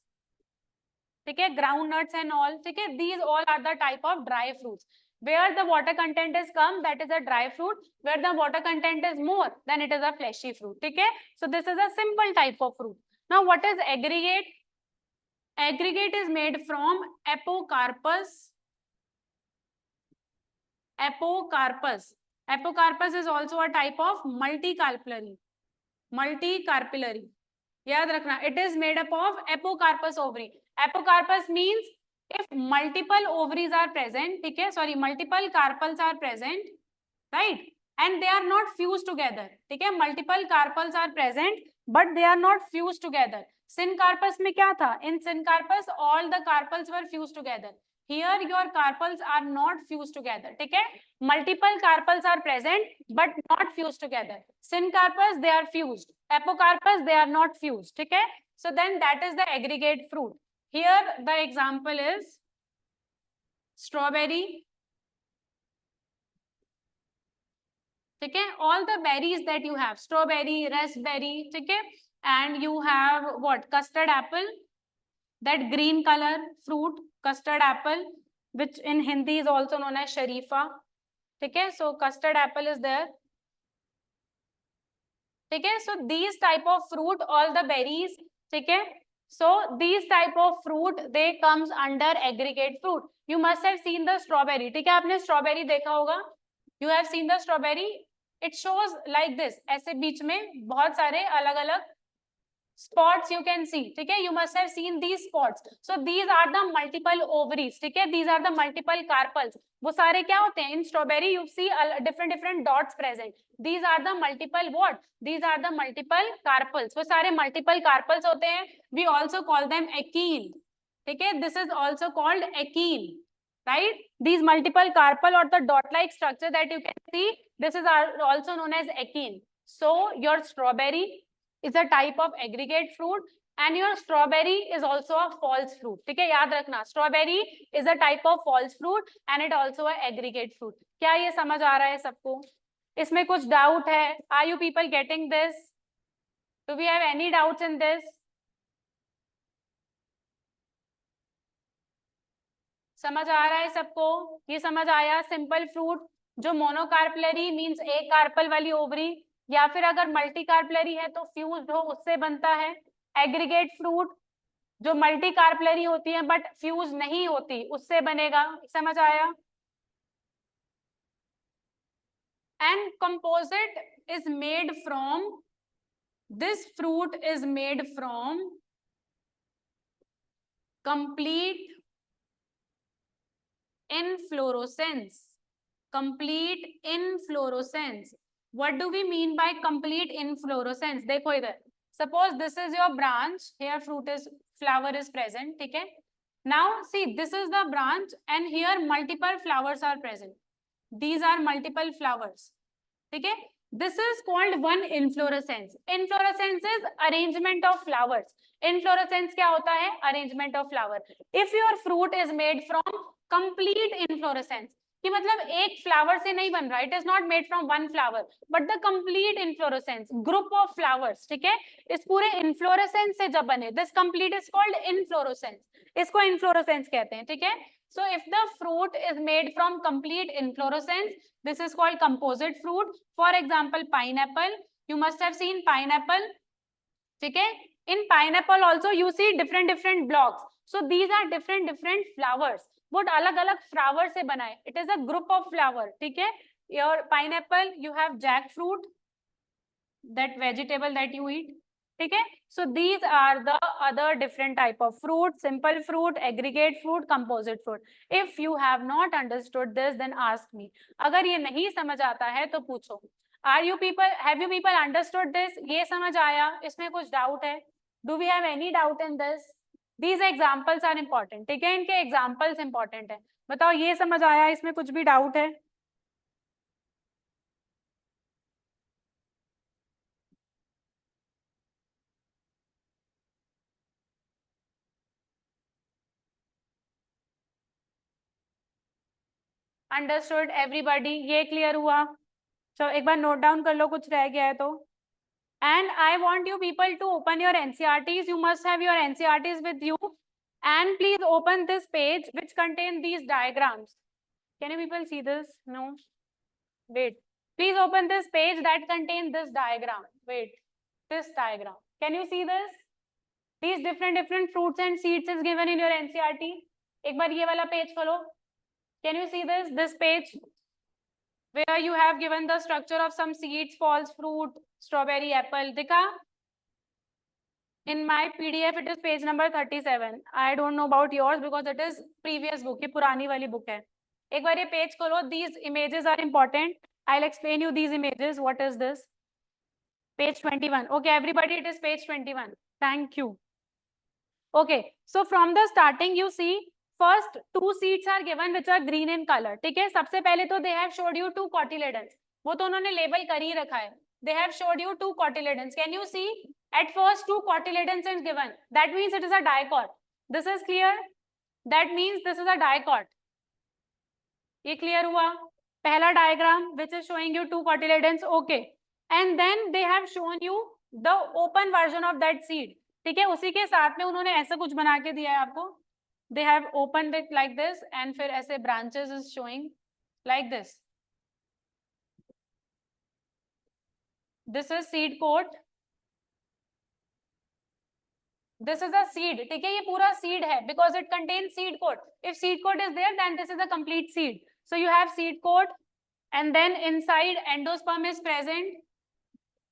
ठीक है, ground nuts and all. ठीक है? These all are the type of dry fruits. Where the water content is come, that is a dry fruit. Where the water content is more, then it is a fleshy fruit. ठीक है? So this is a simple type of fruit. Now what is aggregate? Aggregate is made from apocarpus. Apocarpus. Apocarpus is also a type of multicarpellary. Multicarpellary. याद रखना, it is made up of apocarpus ovary. Apocarpus means if multiple ovaries are present, ठीक है, sorry, multiple carpels are present, right, and they are not fused together. ठीक है, multiple carpels are present but they are not fused together. Syncarpus में क्या था? In syncarpus all the carpels were fused together. Here your carpels are not fused together. ठीक है, multiple carpels are present but not fused together. Syncarpus they are fused. Apocarpus they are not fused. ठीक है, so then that is the aggregate fruit. Here the example is strawberry. ठीक है, all the berries that you have, strawberry, raspberry, ठीक है, and you have what? Custard apple, that green color fruit, custard apple, which in Hindi is also known as sharifa. ठीक है, so custard apple is there. ठीक है, so these type of fruit, all the berries, ठीक है, so these type of fruit they comes under aggregate fruit. You must have seen the strawberry. ठीक है, आपने strawberry देखा होगा. You have seen the strawberry. It shows like this. ऐसे बीच में बहुत सारे अलग अलग spots you can see. ठीक है, you must have seen these spots. So these are the multiple ovaries. ठीक है, these are the multiple carpels. वो सारे क्या होते हैं? In strawberry you see different dots present. These are the multiple what? These are the multiple carpels. वो सारे multiple carpels होते हैं. We also call them achene. ठीक है, this is also called achene, right? These multiple carpel or the dot-like structure that you can see, this is also known as achene. So your strawberry is a type of aggregate fruit and your strawberry is also a false fruit. ठीक है, याद रखना, strawberry is a type of false fruit and it also a aggregate fruit. क्या ये समझ आ रहा है सबको? इसमें कुछ डाउट है? Are you people getting this? Do we have any doubts in this? समझ आ रहा है सबको? ये समझ आया? सिंपल फ्रूट, जो मोनोकार्पलरी मींस एक कार्पल वाली ओवरी, या फिर अगर मल्टी कार्पलरी है तो फ्यूज्ड हो उससे बनता है। एग्रीगेट फ्रूट जो मल्टी कार्पलरी होती है बट फ्यूज नहीं होती उससे बनेगा, समझ आया। And composite is made from, this fruit is made from complete inflorescence. Complete inflorescence. What do we mean by complete inflorescence? देखो इधर, suppose this is your branch, here fruit is, flower is present, ठीक है। Now see, this is the branch and here multiple flowers are present. These are multiple flowers, ठीक है। This is called one inflorescence. Inflorescence is arrangement of flowers. Inflorescence क्या होता है? Arrangement of flower. If your fruit is made from complete inflorescence, कि मतलब एक flower से नहीं बन रहा, it is not made from one flower but the complete inflorescence, group of flowers, ठीक है। इस पूरे इन्फ्लोरेसेंस से जब बने, this complete is called inflorescence, इसको इन्फ्लोरेसेंस कहते हैं, ठीक है। So if the fruit is made from complete inflorescence, this is called composite fruit. For example, pineapple. You must have seen pineapple. ठीक है? In pineapple also you see different blocks. So these are different flowers. बहुत अलग-अलग flower से बना है. It is a group of flower. ठीक है? Your pineapple, you have jackfruit, that vegetable that you eat. ठीक है? So these are the other different type of fruit, simple fruit, aggregate fruit, composite fruit. If you have not understood this, then ask me. अगर ये नहीं समझ आता है तो पूछो. Are you people, have you people understood this? ये समझ आया? इसमें कुछ doubt है? Do we have any doubt in this? These examples are important. ठीक है? इनके examples important है. बताओ ये समझ आया? इसमें कुछ भी doubt है? अंडरस्टूड एवरीबॉडी, ये क्लियर हुआ? चलो एक बार नोट डाउन कर लो कुछ रह गया है तो। And I want you people to open your NCERTs, you must have your NCERTs with you, and please open this page which contain these diagrams. Can you people see this? No, wait, please open this page that contain this diagram. Wait, this diagram, can you see this? These different fruits and seeds is given in your NCERT. एक बार ये वाला page खोलो. Can you see this page where you have given the structure of some seeds, false fruit, strawberry, apple? Dikha? In my PDF, it is page number 37. I don't know about yours because it is previous book. ये पुरानी वाली book है. एक बार ये page खोलो. These images are important. I'll explain you these images. What is this? Page 21. Okay, everybody, it is page 21. Thank you. Okay, so from the starting, you see, first two seeds are given which are green in color. ठीक है, सबसे पहले तो they have showed you two cotyledons. वो तो उन्होंने label कर ही रखा है. They have showed you two cotyledons. Can you see? At first, two cotyledons is given. That means it is a dicot. This is clear? That means this is a dicot. ये clear हुआ? पहला diagram which is showing you two cotyledons. Okay. And then they have shown you the open version of that seed. ठीक है, उसी के साथ में उन्होंने ऐसा कुछ बना के दिया है आपको. They have opened it like this and फिर ऐसे branches is showing like this. This is seed coat. This is a seed. ठीक है, ये पूरा seed है because it contains seed coat. If seed coat is there, then this is a complete seed. So you have seed coat, and then inside endosperm is present.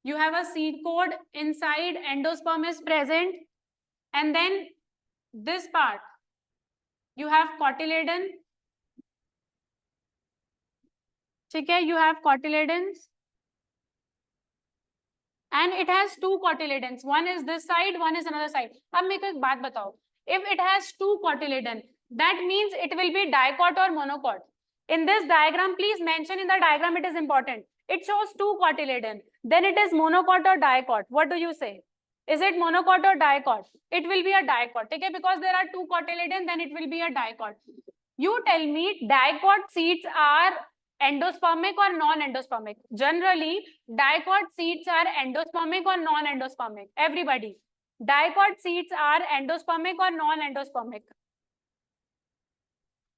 You have a seed coat, inside endosperm is present, and then this part you have cotyledon. ठीक है, you have cotyledons, and it has two cotyledons. One is this side, one is another side. अब मेरे को एक बात बताओ. If it has two cotyledon, that means it will be dicot or monocot. In this diagram, please mention in the diagram, it is important. It shows two cotyledon. Then it is monocot or dicot. What do you say? Is it monocot or dicot? It will be a dicot. Okay, because there are two cotyledon, then it will be a dicot. You tell me, dicot seeds are endospermic or non-endospermic? Generally, dicot seeds are endospermic or non-endospermic? Everybody, dicot seeds are endospermic or non-endospermic?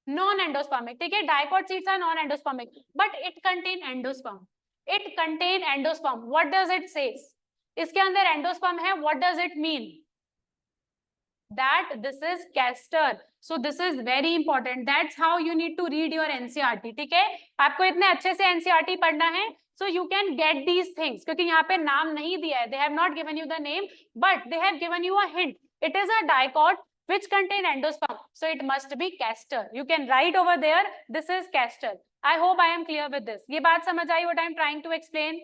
Non endospermic, ठीक है, dicot seeds are non endospermic but it contain endosperm, it contain endosperm, what does it says, इसके अंदर endosperm है, what does it mean, that this is castor, so this is very important, that's how you need to read your NCERT, ठीक है, आपको इतने अच्छे से NCERT पढ़ना है, so you can get these things, क्योंकि यहाँ पे नाम नहीं दिया है, they have not given you the name but they have given you a hint, it is a dicot which contain endosperm, so it must be castor, you can write over there, this is castor. I hope I am clear with this, ये बात समझ आई what I am trying to explain,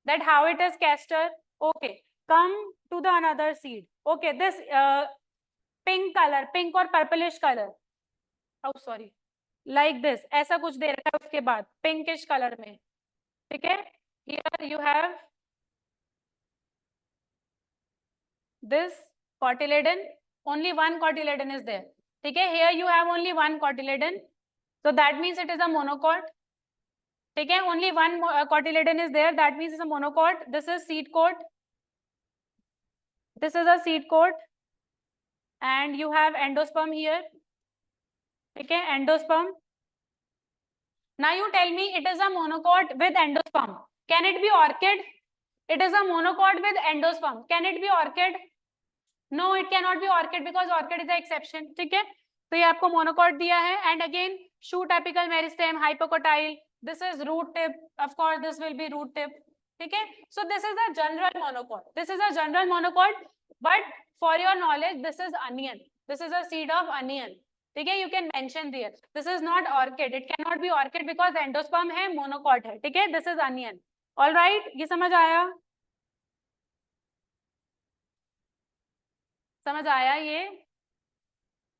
that how it is castor. Okay, come to the another seed. Okay, this pink color, pink or purplish color, oh sorry, like this, ऐसा कुछ दे रखा है उसके बाद pinkish color में, ठीक है, here you have this cotyledon, only one cotyledon is there, ठीक है, here you have only one cotyledon, so that means it is a monocot, ठीक है, only one cotyledon is there, that means it's a monocot. This is seed coat, this is a seed coat, and you have endosperm here, okay, endosperm. Now you tell me it is a monocot with endosperm, can it be orchid, it is a monocot with endosperm, can it be orchid, no it cannot be orchid because orchid is the exception, ठीक है, तो ये आपको monocot दिया है, and again shoot apical meristem, hypocotyle, this is root tip, of course this will be root tip, ठीक है, so this is a general monocot, this is a general monocot, but for your knowledge this is onion, this is a seed of onion, ठीक है, you can mention there, this is not orchid, it cannot be orchid because endosperm है, monocot है, ठीक है, this is onion, all right, ये समझ आया, समझ आया ये,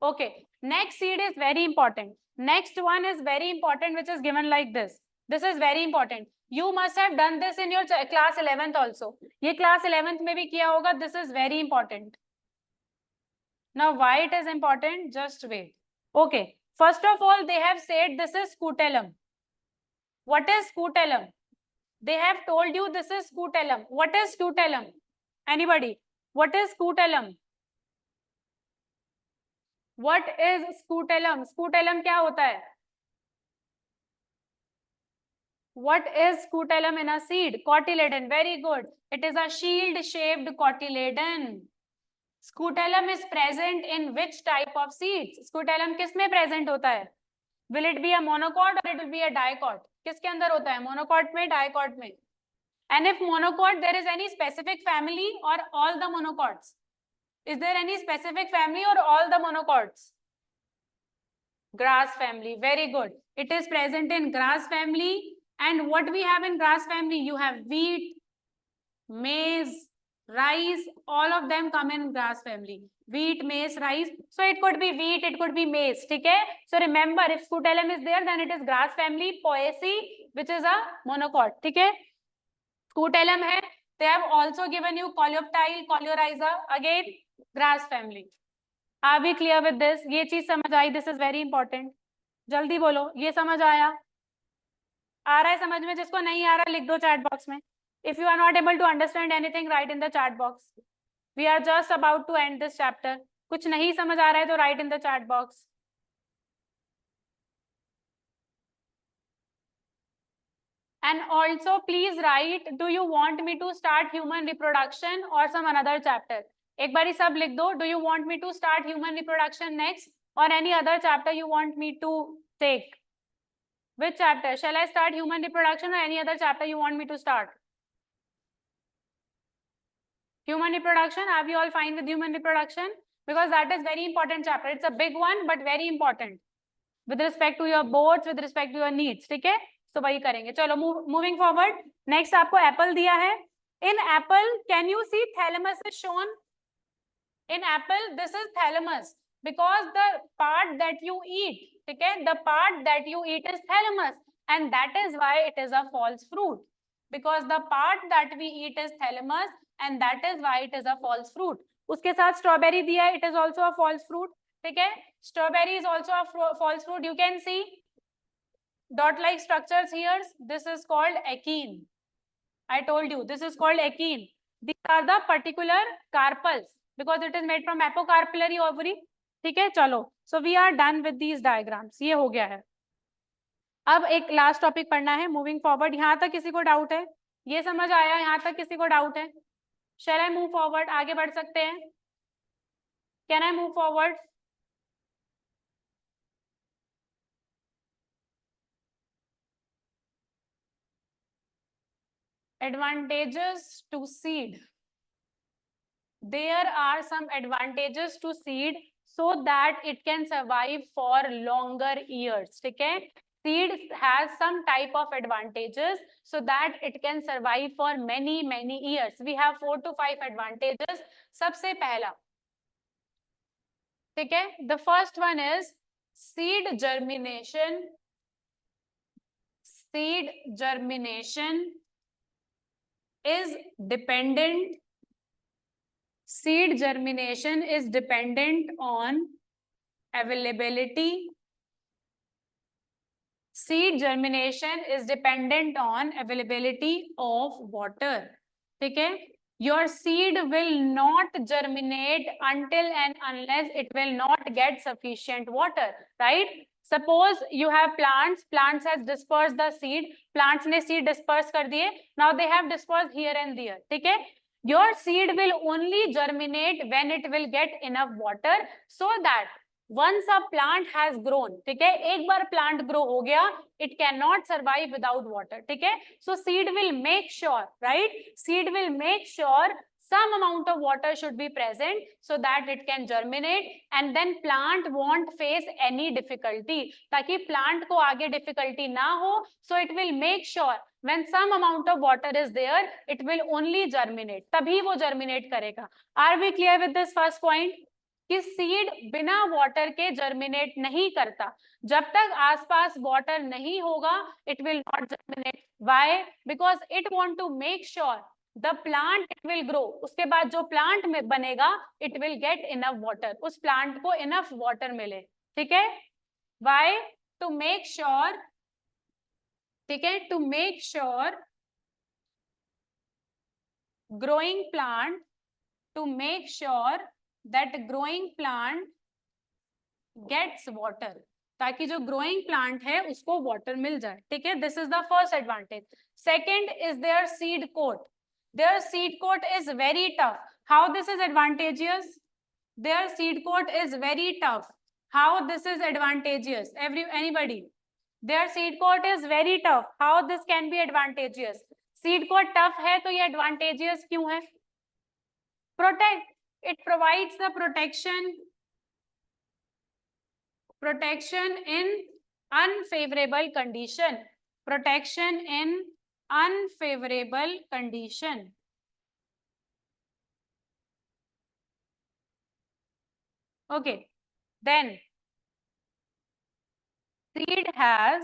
okay, next seed is very important, next one is very important which is given like this is very important, you must have done this in your class 11th also, ये class 11th में भी किया होगा, this is very important. Now why it is important, just wait. Okay, first of all they have said this is scutellum. What is scutellum? They have told you this is scutellum. What is scutellum? Anybody, what is scutellum? What is scutellum? Scutellum क्या होता है? What is scutellum in a seed? Cotyledon, very good. It is a shield shaped cotyledon. Scutellum is present in which type of seeds? Scutellum किस में present होता है? Will it be a monocot or it will be a dicot? किसके अंदर होता है? Monocot में, dicot में? And if monocot, there is any specific family or all the monocots? Is there any specific family or all the monocots? Grass family, very good. It is present in grass family. And what we have in grass family? You have wheat, maize, rice, all of them come in grass family. Wheat, maize, rice. So it could be wheat, it could be maize. Okay? So remember, if scutellum is there, then it is grass family. Poaceae, which is a monocot. Okay? Scutellum hai. They have also given you coleoptile, coleorhiza, again grass family. Are we clear with this? ये चीज समझ आई? This is very important. जल्दी बोलो, ये समझ आया? आ रहा है समझ में? जिसको नहीं आ रहा लिख दो चैट बॉक्स में. If you are not able to understand anything, write in the chat box. We are just about to end this chapter. कुछ नहीं समझ आ रहा है तो write in the chat box. And also please write, do you want me to start human reproduction or some another chapter? एक बारी सब लिख दो. Do you want me to start human reproduction next or any other chapter you want me to take? Which chapter? Shall I start human reproduction or any other chapter you want me to start? Human reproduction. Are we all fine with human reproduction? Because that is very important chapter. It's a big one but very important with respect to your boards, with respect to your needs. ठीक है? So वही करेंगे. चलो moving forward. Next आपको apple दिया है. In apple, can you see thalamus is shown? In apple, this is thalamus because the part that you eat, ठीक है? The part that you eat is thalamus, and that is why it is a false fruit. Because the part that we eat is thalamus, and that is why it is a false fruit. उसके साथ strawberry दिया है, it is also a false fruit. ठीक है? Strawberry is also a false fruit. You can see dot-like structures here. This is called achene. I told you this is called achene. These are the particular carpels because it is made from apocarpillary ovary. ठीक है, चलो, so we are done with these diagrams, ये हो गया है। अब एक last topic पढ़ना है, मूविंग फॉरवर्ड। यहाँ तक किसी को डाउट है? ये समझ आया? यहाँ तक किसी को डाउट है? शैल आई मूव फॉरवर्ड? आगे बढ़ सकते हैं? Can I move forward? Advantages to seed. There are some advantages to seed so that it can survive for longer years. ठीक है, seed has some type of advantages so that it can survive for many years. We have 4 to 5 advantages. सबसे पहला, ठीक है, the first one is seed germination. Seed germination is dependent. Seed germination is dependent on availability. Seed germination is dependent on availability of water. ठीक है, your seed will not germinate until and unless it will not get sufficient water, right? Suppose you have plants, plants has dispersed the seed, plants ने seed disperse कर दिए, now they have dispersed here and there, ठीक है, your seed will only germinate when it will get enough water, so that once a plant has grown, ठीक है, एक बार plant grow हो गया, it cannot survive without water, ठीक है, so seed will make sure, right, seed will make sure some amount of water should be present so that it can germinate, and then plant won't face any difficulty, ताकि plant को आगे difficulty ना हो, so it will make sure when some amount of water is there, it will only germinate, तभी वो germinate करेगा. Are we clear with this first point? कि seed बिना वाटर के जर्मिनेट नहीं करता, जब तक आसपास वाटर नहीं होगा it will not germinate. Why? Because it want to make sure the plant it will grow, उसके बाद जो प्लांट में बनेगा it will get enough water, उस प्लांट को इनफ वाटर मिले, ठीक है. व्हाई? टू मेक श्योर, ठीक है, to make sure growing plant, to make sure that growing plant gets water, ताकि जो growing plant है उसको water मिल जाए, ठीक है. This is the first advantage. Second is their seed coat. Their seed coat is very tough. How this is advantageous? Their seed coat is very tough. How this is advantageous? Anybody? Their seed coat is very tough. How this can be advantageous? Seed coat tough है तो ये advantageous क्यों है? Protect. It provides the protection in unfavorable condition. Protection in unfavorable condition. Okay. Then seed has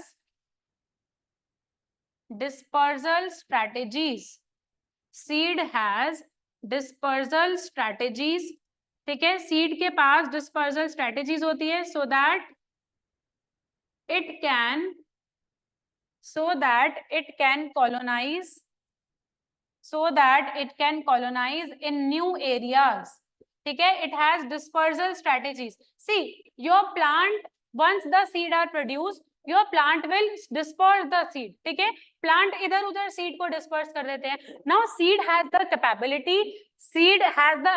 dispersal strategies. Seed has dispersal strategies. ठीक है, seed के पास dispersal strategies होती है so that it can colonize, so that it can colonize in new areas. ठीक है, it has dispersal strategies. See, your plant, once the seed are produced, your plant will disperse the seed. ठीक है, plant इधर उधर seed को disperse कर देते हैं. Now seed has the capability, seed has the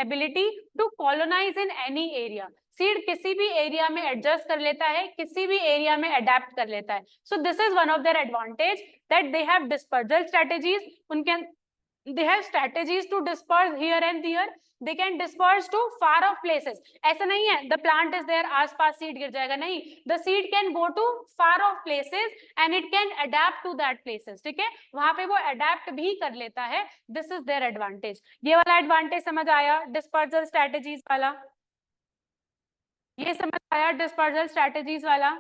ability to colonize in any area. Seed किसी भी एरिया में एडजस्ट कर लेता है, किसी भी एरिया में अडेप्ट कर लेता है. So this is one of their advantage that they have dispersal strategies. उनके they have strategies to disperse here and there. They can disperse to far off places. ऐसा नहीं है the plant is there आसपास seed गिर जाएगा, नहीं, the seed can go to far off places and it can adapt to that places. ठीक है, वहां पे वो adapt भी कर लेता है. This is their advantage. ये वाला advantage समझ आया dispersal strategies वाला? ये समझ आया dispersal strategies वाला?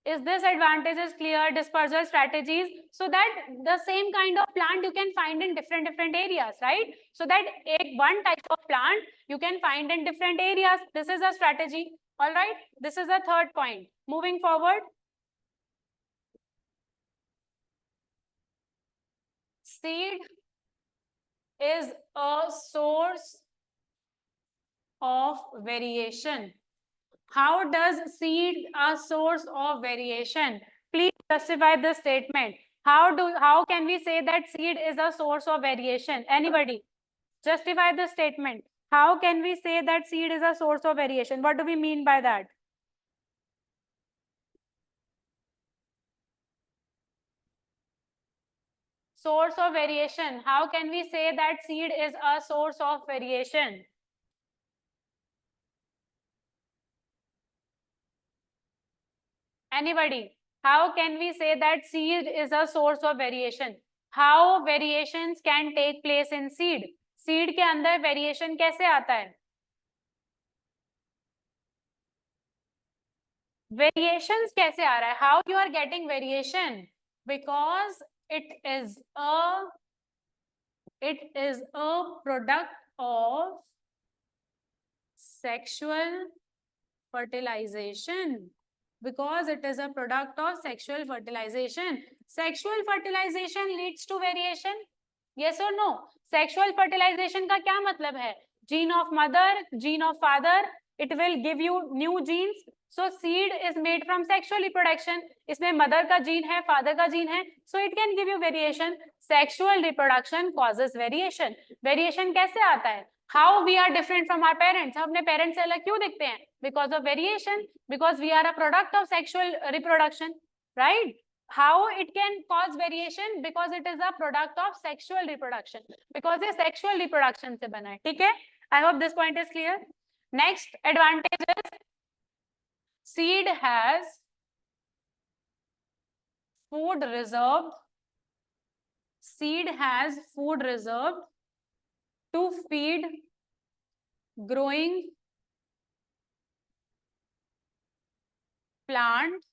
Is this advantage is clear? Dispersal strategies, so that the same kind of plant you can find in different areas, right? So that one type of plant you can find in different areas. This is a strategy. All right, this is the third point. Moving forward, seed is a source of variation. How does seed a source of variation? Please justify the statement. How can we say that seed is a source of variation? Anybody? Justify the statement. How can we say that seed is a source of variation? What do we mean by that? Source of variation. How can we say that seed is a source of variation? Anybody? How can we say that seed is a source of variation? How variations can take place in seed? Seed के अंदर variation कैसे आता है? Variations कैसे आ रहा है? How you are getting variation? Because it is a product of sexual fertilization. Because it is a product of sexual fertilization. Sexual fertilization leads to variation. Yes or no? Sexual fertilization का क्या मतलब है? Gene of mother, gene of father, it will give you new genes. So seed is made from sexual reproduction. इसमें mother का gene है, father का gene है, so it can give you variation. Sexual reproduction causes variation. Variation कैसे आता है? How we are different from our parents? हम अपने parents से अलग क्यों दिखते हैं? Because of variation. Because we are a product of sexual reproduction, right? How it can cause variation? Because it is a product of sexual reproduction. Because ये sexual reproduction से बना है, ठीक है? I hope this point is clear. Next advantage is seed has food reserved. Seed has food reserved to feed growing plant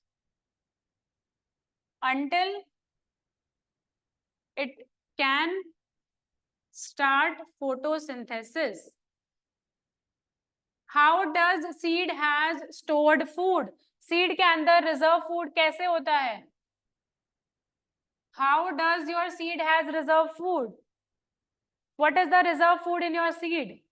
until it can start photosynthesis. How does seed has stored food? Seed के अंदर reserve food कैसे होता है? How does your seed has reserve food? What is the reserve food in your seed?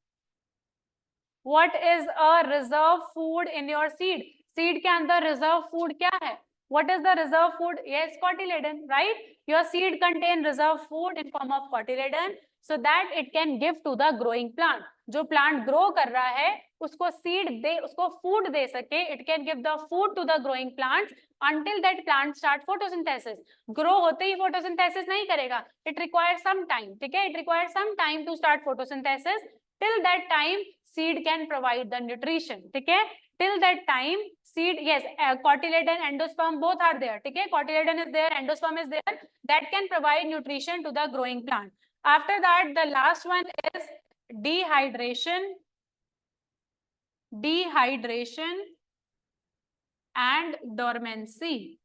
What is a reserve food in your seed? Seed के अंदर reserve food क्या है? What is the reserve food? Yes, cotyledon, right? Your seed contain reserve food in form of cotyledon so that it can give to the growing plant. जो plant grow कर रहा है उसको seed दे, उसको food दे सके. It can give the food to the growing plants until that plant start photosynthesis. Grow होते ही photosynthesis नहीं करेगा. It requires some time. ठीक है? It requires some time to start photosynthesis. Till that time, seed can provide the nutrition. ठीक है? Till that time, seed, yes, cotyledon, endosperm, both are there. ठीक है? Cotyledon is there, endosperm is there. That can provide nutrition to the growing plant. After that, the last one is dehydration. Dehydration and dormancy.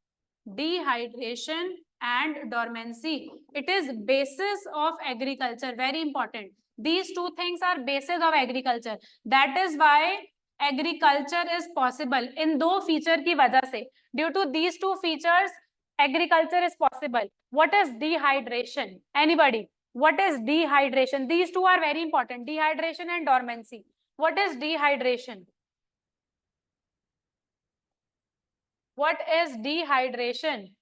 Dehydration and dormancy. It is basis of agriculture. Very important. These two things are basis of agriculture. That is why agriculture is possible. इन दो feature की वजह से. Due to these two features, agriculture is possible. What is dehydration? Anybody? What is dehydration? These two are very important. Dehydration and dormancy. What is dehydration? What is dehydration?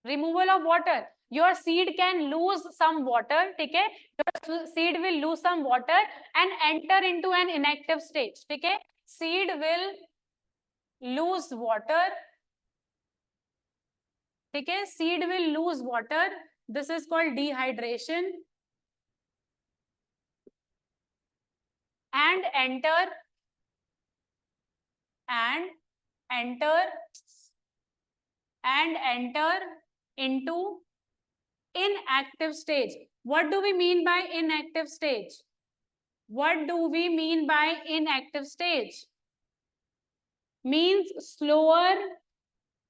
Removal of water. Your seed can lose some water. ठीक है? Your seed will lose some water and enter into an inactive stage. ठीक है? Seed will lose water. ठीक है? Seed will lose water. This is called dehydration. And enter into inactive stage. What do we mean by inactive stage? What do we mean by inactive stage? Means slower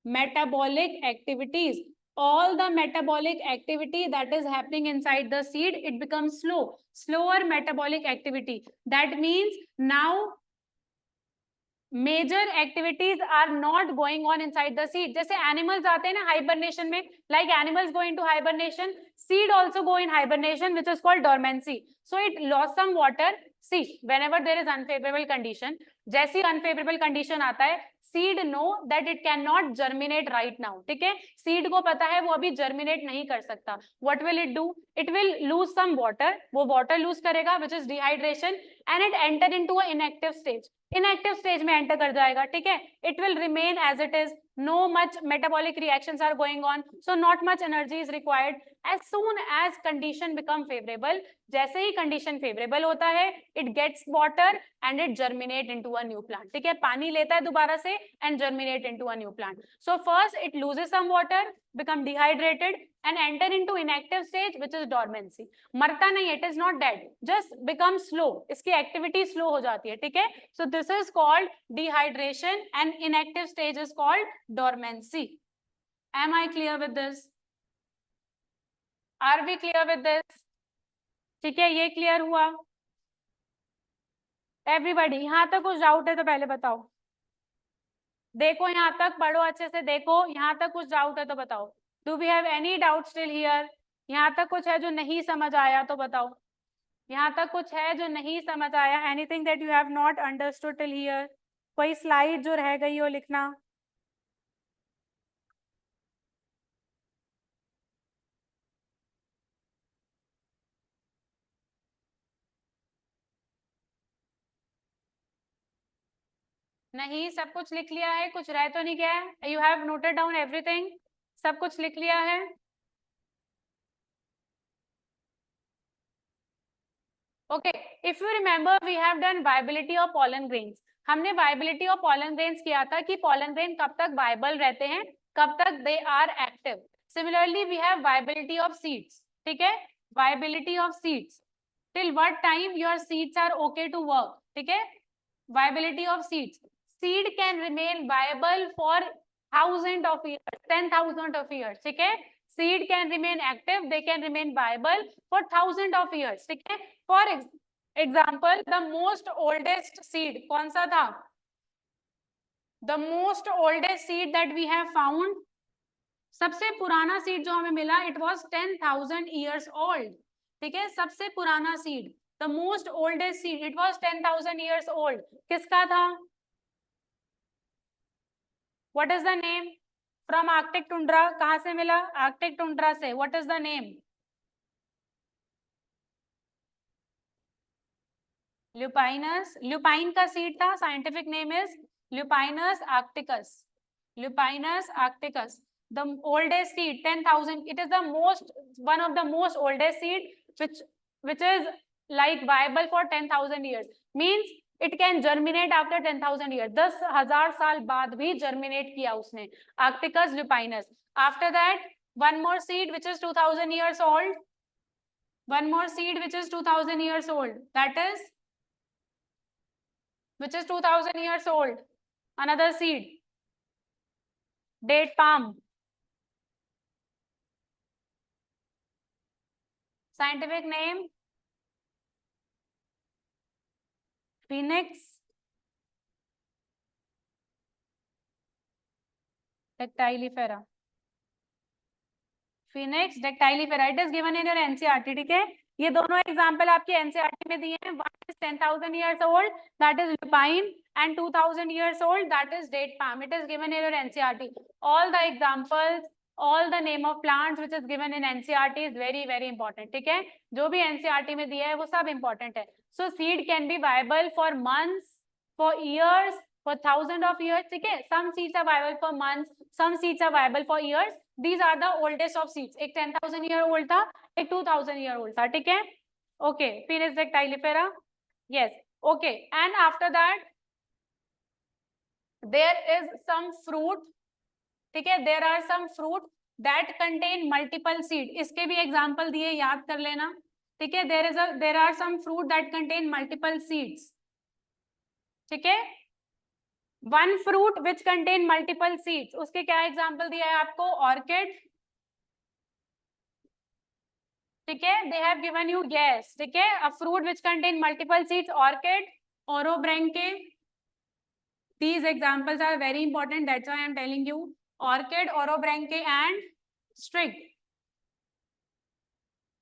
metabolic activities. All the metabolic activity that is happening inside the seed, it becomes slow. Slower metabolic activity. That means now major activities are not going on inside the seed. जैसे animals आते हैं ना hibernation में, like animals go into hibernation, seed also go in hibernation which is called dormancy. So it lost some water. See whenever there is unfavourable condition, जैसी unfavourable condition आता है, seed know that it can not germinate right now. ठीक है, seed को पता है वो अभी जर्मिनेट नहीं कर सकता. What will it do? It will lose some water, वो वाटर लूज करेगा which is dehydration, and it enter into a inactive stage. Inactive stage में एंटर कर जाएगा. ठीक है, it will remain as it is, no much metabolic reactions are going on, so not much energy is required. As soon as condition become favorable, जैसे ही condition favorable होता है, it gets water and it germinate into a new plant. ठीक है, पानी लेता है दोबारा से and germinate into a new plant. So first it loses some water, become dehydrated and enter into inactive stage which is dormancy. मरता नहीं, it is not dead, just become slow. इसकी activity slow हो जाती है. ठीक है, so this is called dehydration and inactive stage is called dormancy. Am I clear with this? Are we clear with this? ठीक है, ये क्लियर हुआ एवरीबॉडी? यहाँ तक कुछ डाउट है तो पहले बताओ. देखो यहाँ तक पढ़ो अच्छे से, देखो यहाँ तक कुछ डाउट है तो बताओ. Do we have any doubt still here? यहाँ तक कुछ है जो नहीं समझ आया तो बताओ. यहाँ तक कुछ है जो नहीं समझ आया? Anything that you have not understood till here? कोई स्लाइड जो रह गई हो लिखना. नहीं, सब कुछ लिख लिया है, कुछ रह तो नहीं गया है? You have noted down everything? सब कुछ लिख लिया है? Okay, if you remember we have done viability of pollen grains. हमने वायबिलिटी ऑफ पॉलन ग्रेन्स किया था कि पॉलन ग्रेन कब तक वायबल रहते हैं, कब तक they are active. Similarly we have viability of seeds. ठीक है, viability of seeds, till what time your seeds are okay to work. ठीक है, viability of seeds. Seed can remain viable for thousands of years, 10,000 of years. ठीक है, seed can remain active, they can remain viable for thousands of years. ठीक है, for example, the most oldest seed कौन सा था? The most oldest seed that we have found, सबसे पुराना seed जो हमें मिला, it was 10,000 years old. ठीक है, सबसे पुराना seed, the most oldest seed, it was 10,000 years old. किसका था? What is the name? From Arctic tundra. कहाँ से मिला? Arctic tundra से. What is the name? Lupinus. Lupine का seed था. Scientific name is Lupinus arcticus. Lupinus arcticus. The oldest seed, 10,000. It is the most, one of the most oldest seed which is like viable for 10,000 years. Means it can germinate after 10,000 years. 10,000 साल बाद भी germinate किया उसने. Arcticus lupinus. After that, one more seed which is 2,000 years old. One more seed which is 2,000 years old. That is, which is 2,000 years old. Another seed. Date palm. Scientific name? Phoenix dactylifera. Phoenix dactylifera. It is given in your NCERT. ठीक है, ये दोनों example आपके NCERT में दिए हैं. One is 10,000 years old, that is lupine, and 2,000 years old, that is date palm. It is given in your NCERT. All the examples, all the name of plants which is given in NCERT is very very important. ठीक है, जो भी NCERT में दिया है वो सब important है. So seed can be viable for months, for years, for thousands of years. ठीक है, some seeds are viable for months, some seeds are viable for years. These are the oldest of seeds. एक 10,000 year old था, एक 2,000 year old था. ठीक है, okay. Phoenix dactylifera, yes, okay. And after that there is some fruit. ठीक है, there are some fruit that contain multiple seed. इसके भी एग्जाम्पल दिए, याद कर लेना. ठीक है, there are some fruit that contain multiple seeds. ठीक है, one fruit which contain multiple seeds, उसके क्या एग्जाम्पल दिया है आपको? ऑर्किड. ठीक है, they have given you guess. ठीक है, a fruit which contain multiple seeds, orchid, orobranche. These examples are very important. That's why I am telling you. Orchid, orobranche and strig.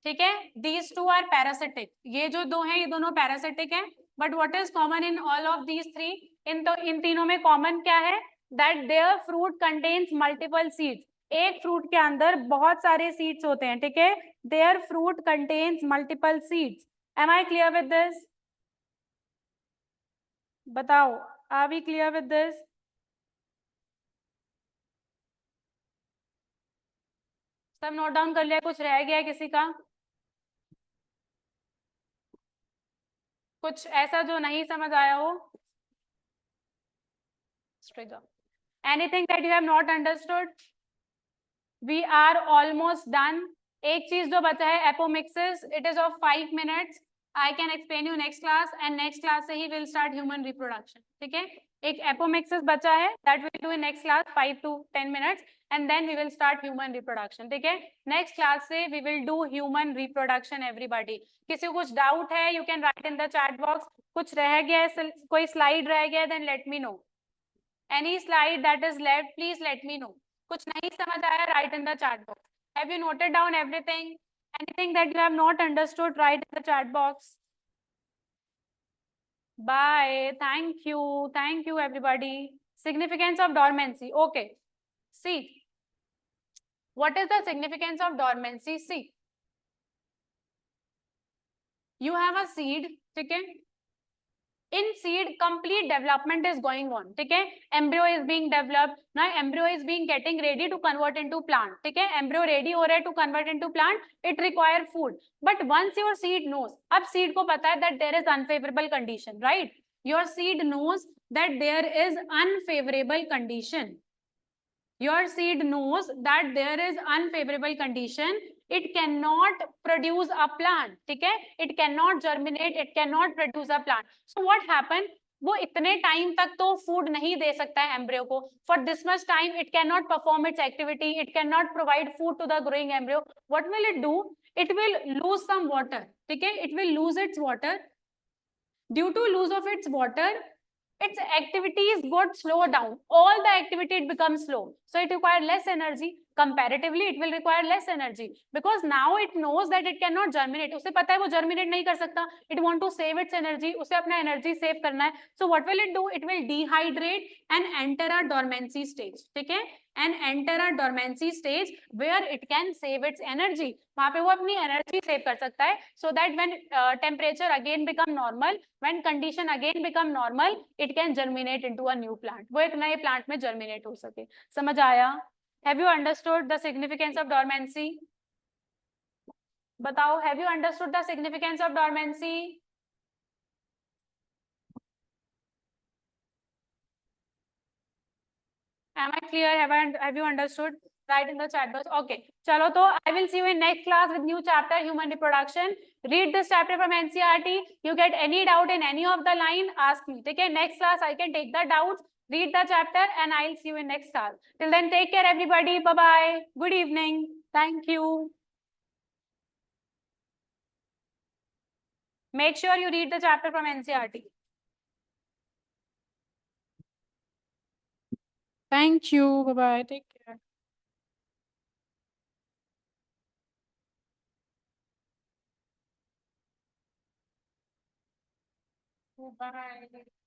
ठीक है, these two are parasitic. ये जो दो हैं ये दोनों parasitic हैं. But what is common in all of these three? इन तीनों में common क्या है? That their fruit contains multiple seeds. एक fruit के अंदर बहुत सारे seeds होते हैं, ठीक है? Their fruit contains multiple seeds. Am I clear with this? बताओ, are we clear with this? सब नोट डाउन कर लिया? कुछ रह गया किसी का? कुछ ऐसा जो नहीं समझ आया हो? Trigger. Anything that you have not understood? We are almost done. एक चीज जो बचा है apomixis. It is of 5 minutes. I can explain you next class and next class से ही will start human reproduction. ठीक है? एक apomixis बचा है that we'll do in next class 5 to 10 minutes and then we will start human reproduction. ठीक है? Next class से we will do human reproduction everybody. किसी को कुछ doubt है you can write in the chat box. कुछ रह गया है, कोई slide रह गया then let me know. Any slide that is left please let me know. कुछ नहीं समझ आया write in the chat box. Have you noted down everything? Anything that you have not understood, write in the chat box. Bye. Thank you. Thank you, everybody. Significance of dormancy. Okay. See. What is the significance of dormancy? See. You have a seed. Okay. In seed, complete development is going on. ठीक है? Embryo is being developed. Now embryo is being getting ready to convert into plant. ठीक है? Embryo ready हो रहा है to convert into plant. It require food. But once your seed knows, अब seed को पता है that there is unfavorable condition, right? Your seed knows that there is unfavorable condition. Your seed knows that there is unfavorable condition. It cannot produce a plant. ठीक है? It cannot germinate. It cannot produce a plant. So what happened? वो इतने time तक तो food नहीं दे सकता है embryo को. For this much time it can not perform its activity. It can not provide food to the growing embryo. What will it do? It will lose some water. ठीक है? It will lose its water. Due to lose of its water, its activities got slowed down. All the activity it becomes slow. So it requires less energy. Comparatively, it will require less energy because now it knows that it cannot germinate. उसे पता है वो germinate नहीं कर सकता. It want to save its energy. उसे अपना energy save करना है. So what will it do? It will dehydrate and enter a dormancy stage. ठीक है? And enter a dormancy stage where it can save its energy. वहाँ पे वो अपनी energy save कर सकता है. So that when temperature again become normal, when condition again become normal, it can germinate into a new plant. वो एक नए plant में germinate हो सके. समझ आया? Have you understood the significance of dormancy? बताओ, have you understood the significance of dormancy? Am I clear? Have you understood? Write in the chat box. Okay. Chalo to I will see you in next class with new chapter human reproduction. Read this chapter from NCERT. You get any doubt in any of the line, ask me. Okay. Next class I can take the doubts. Read the chapter and I'll see you in next class. Till then, take care everybody. Bye bye. Good evening. Thank you. Make sure you read the chapter from NCERT. Thank you. Bye bye. Take care. Bye.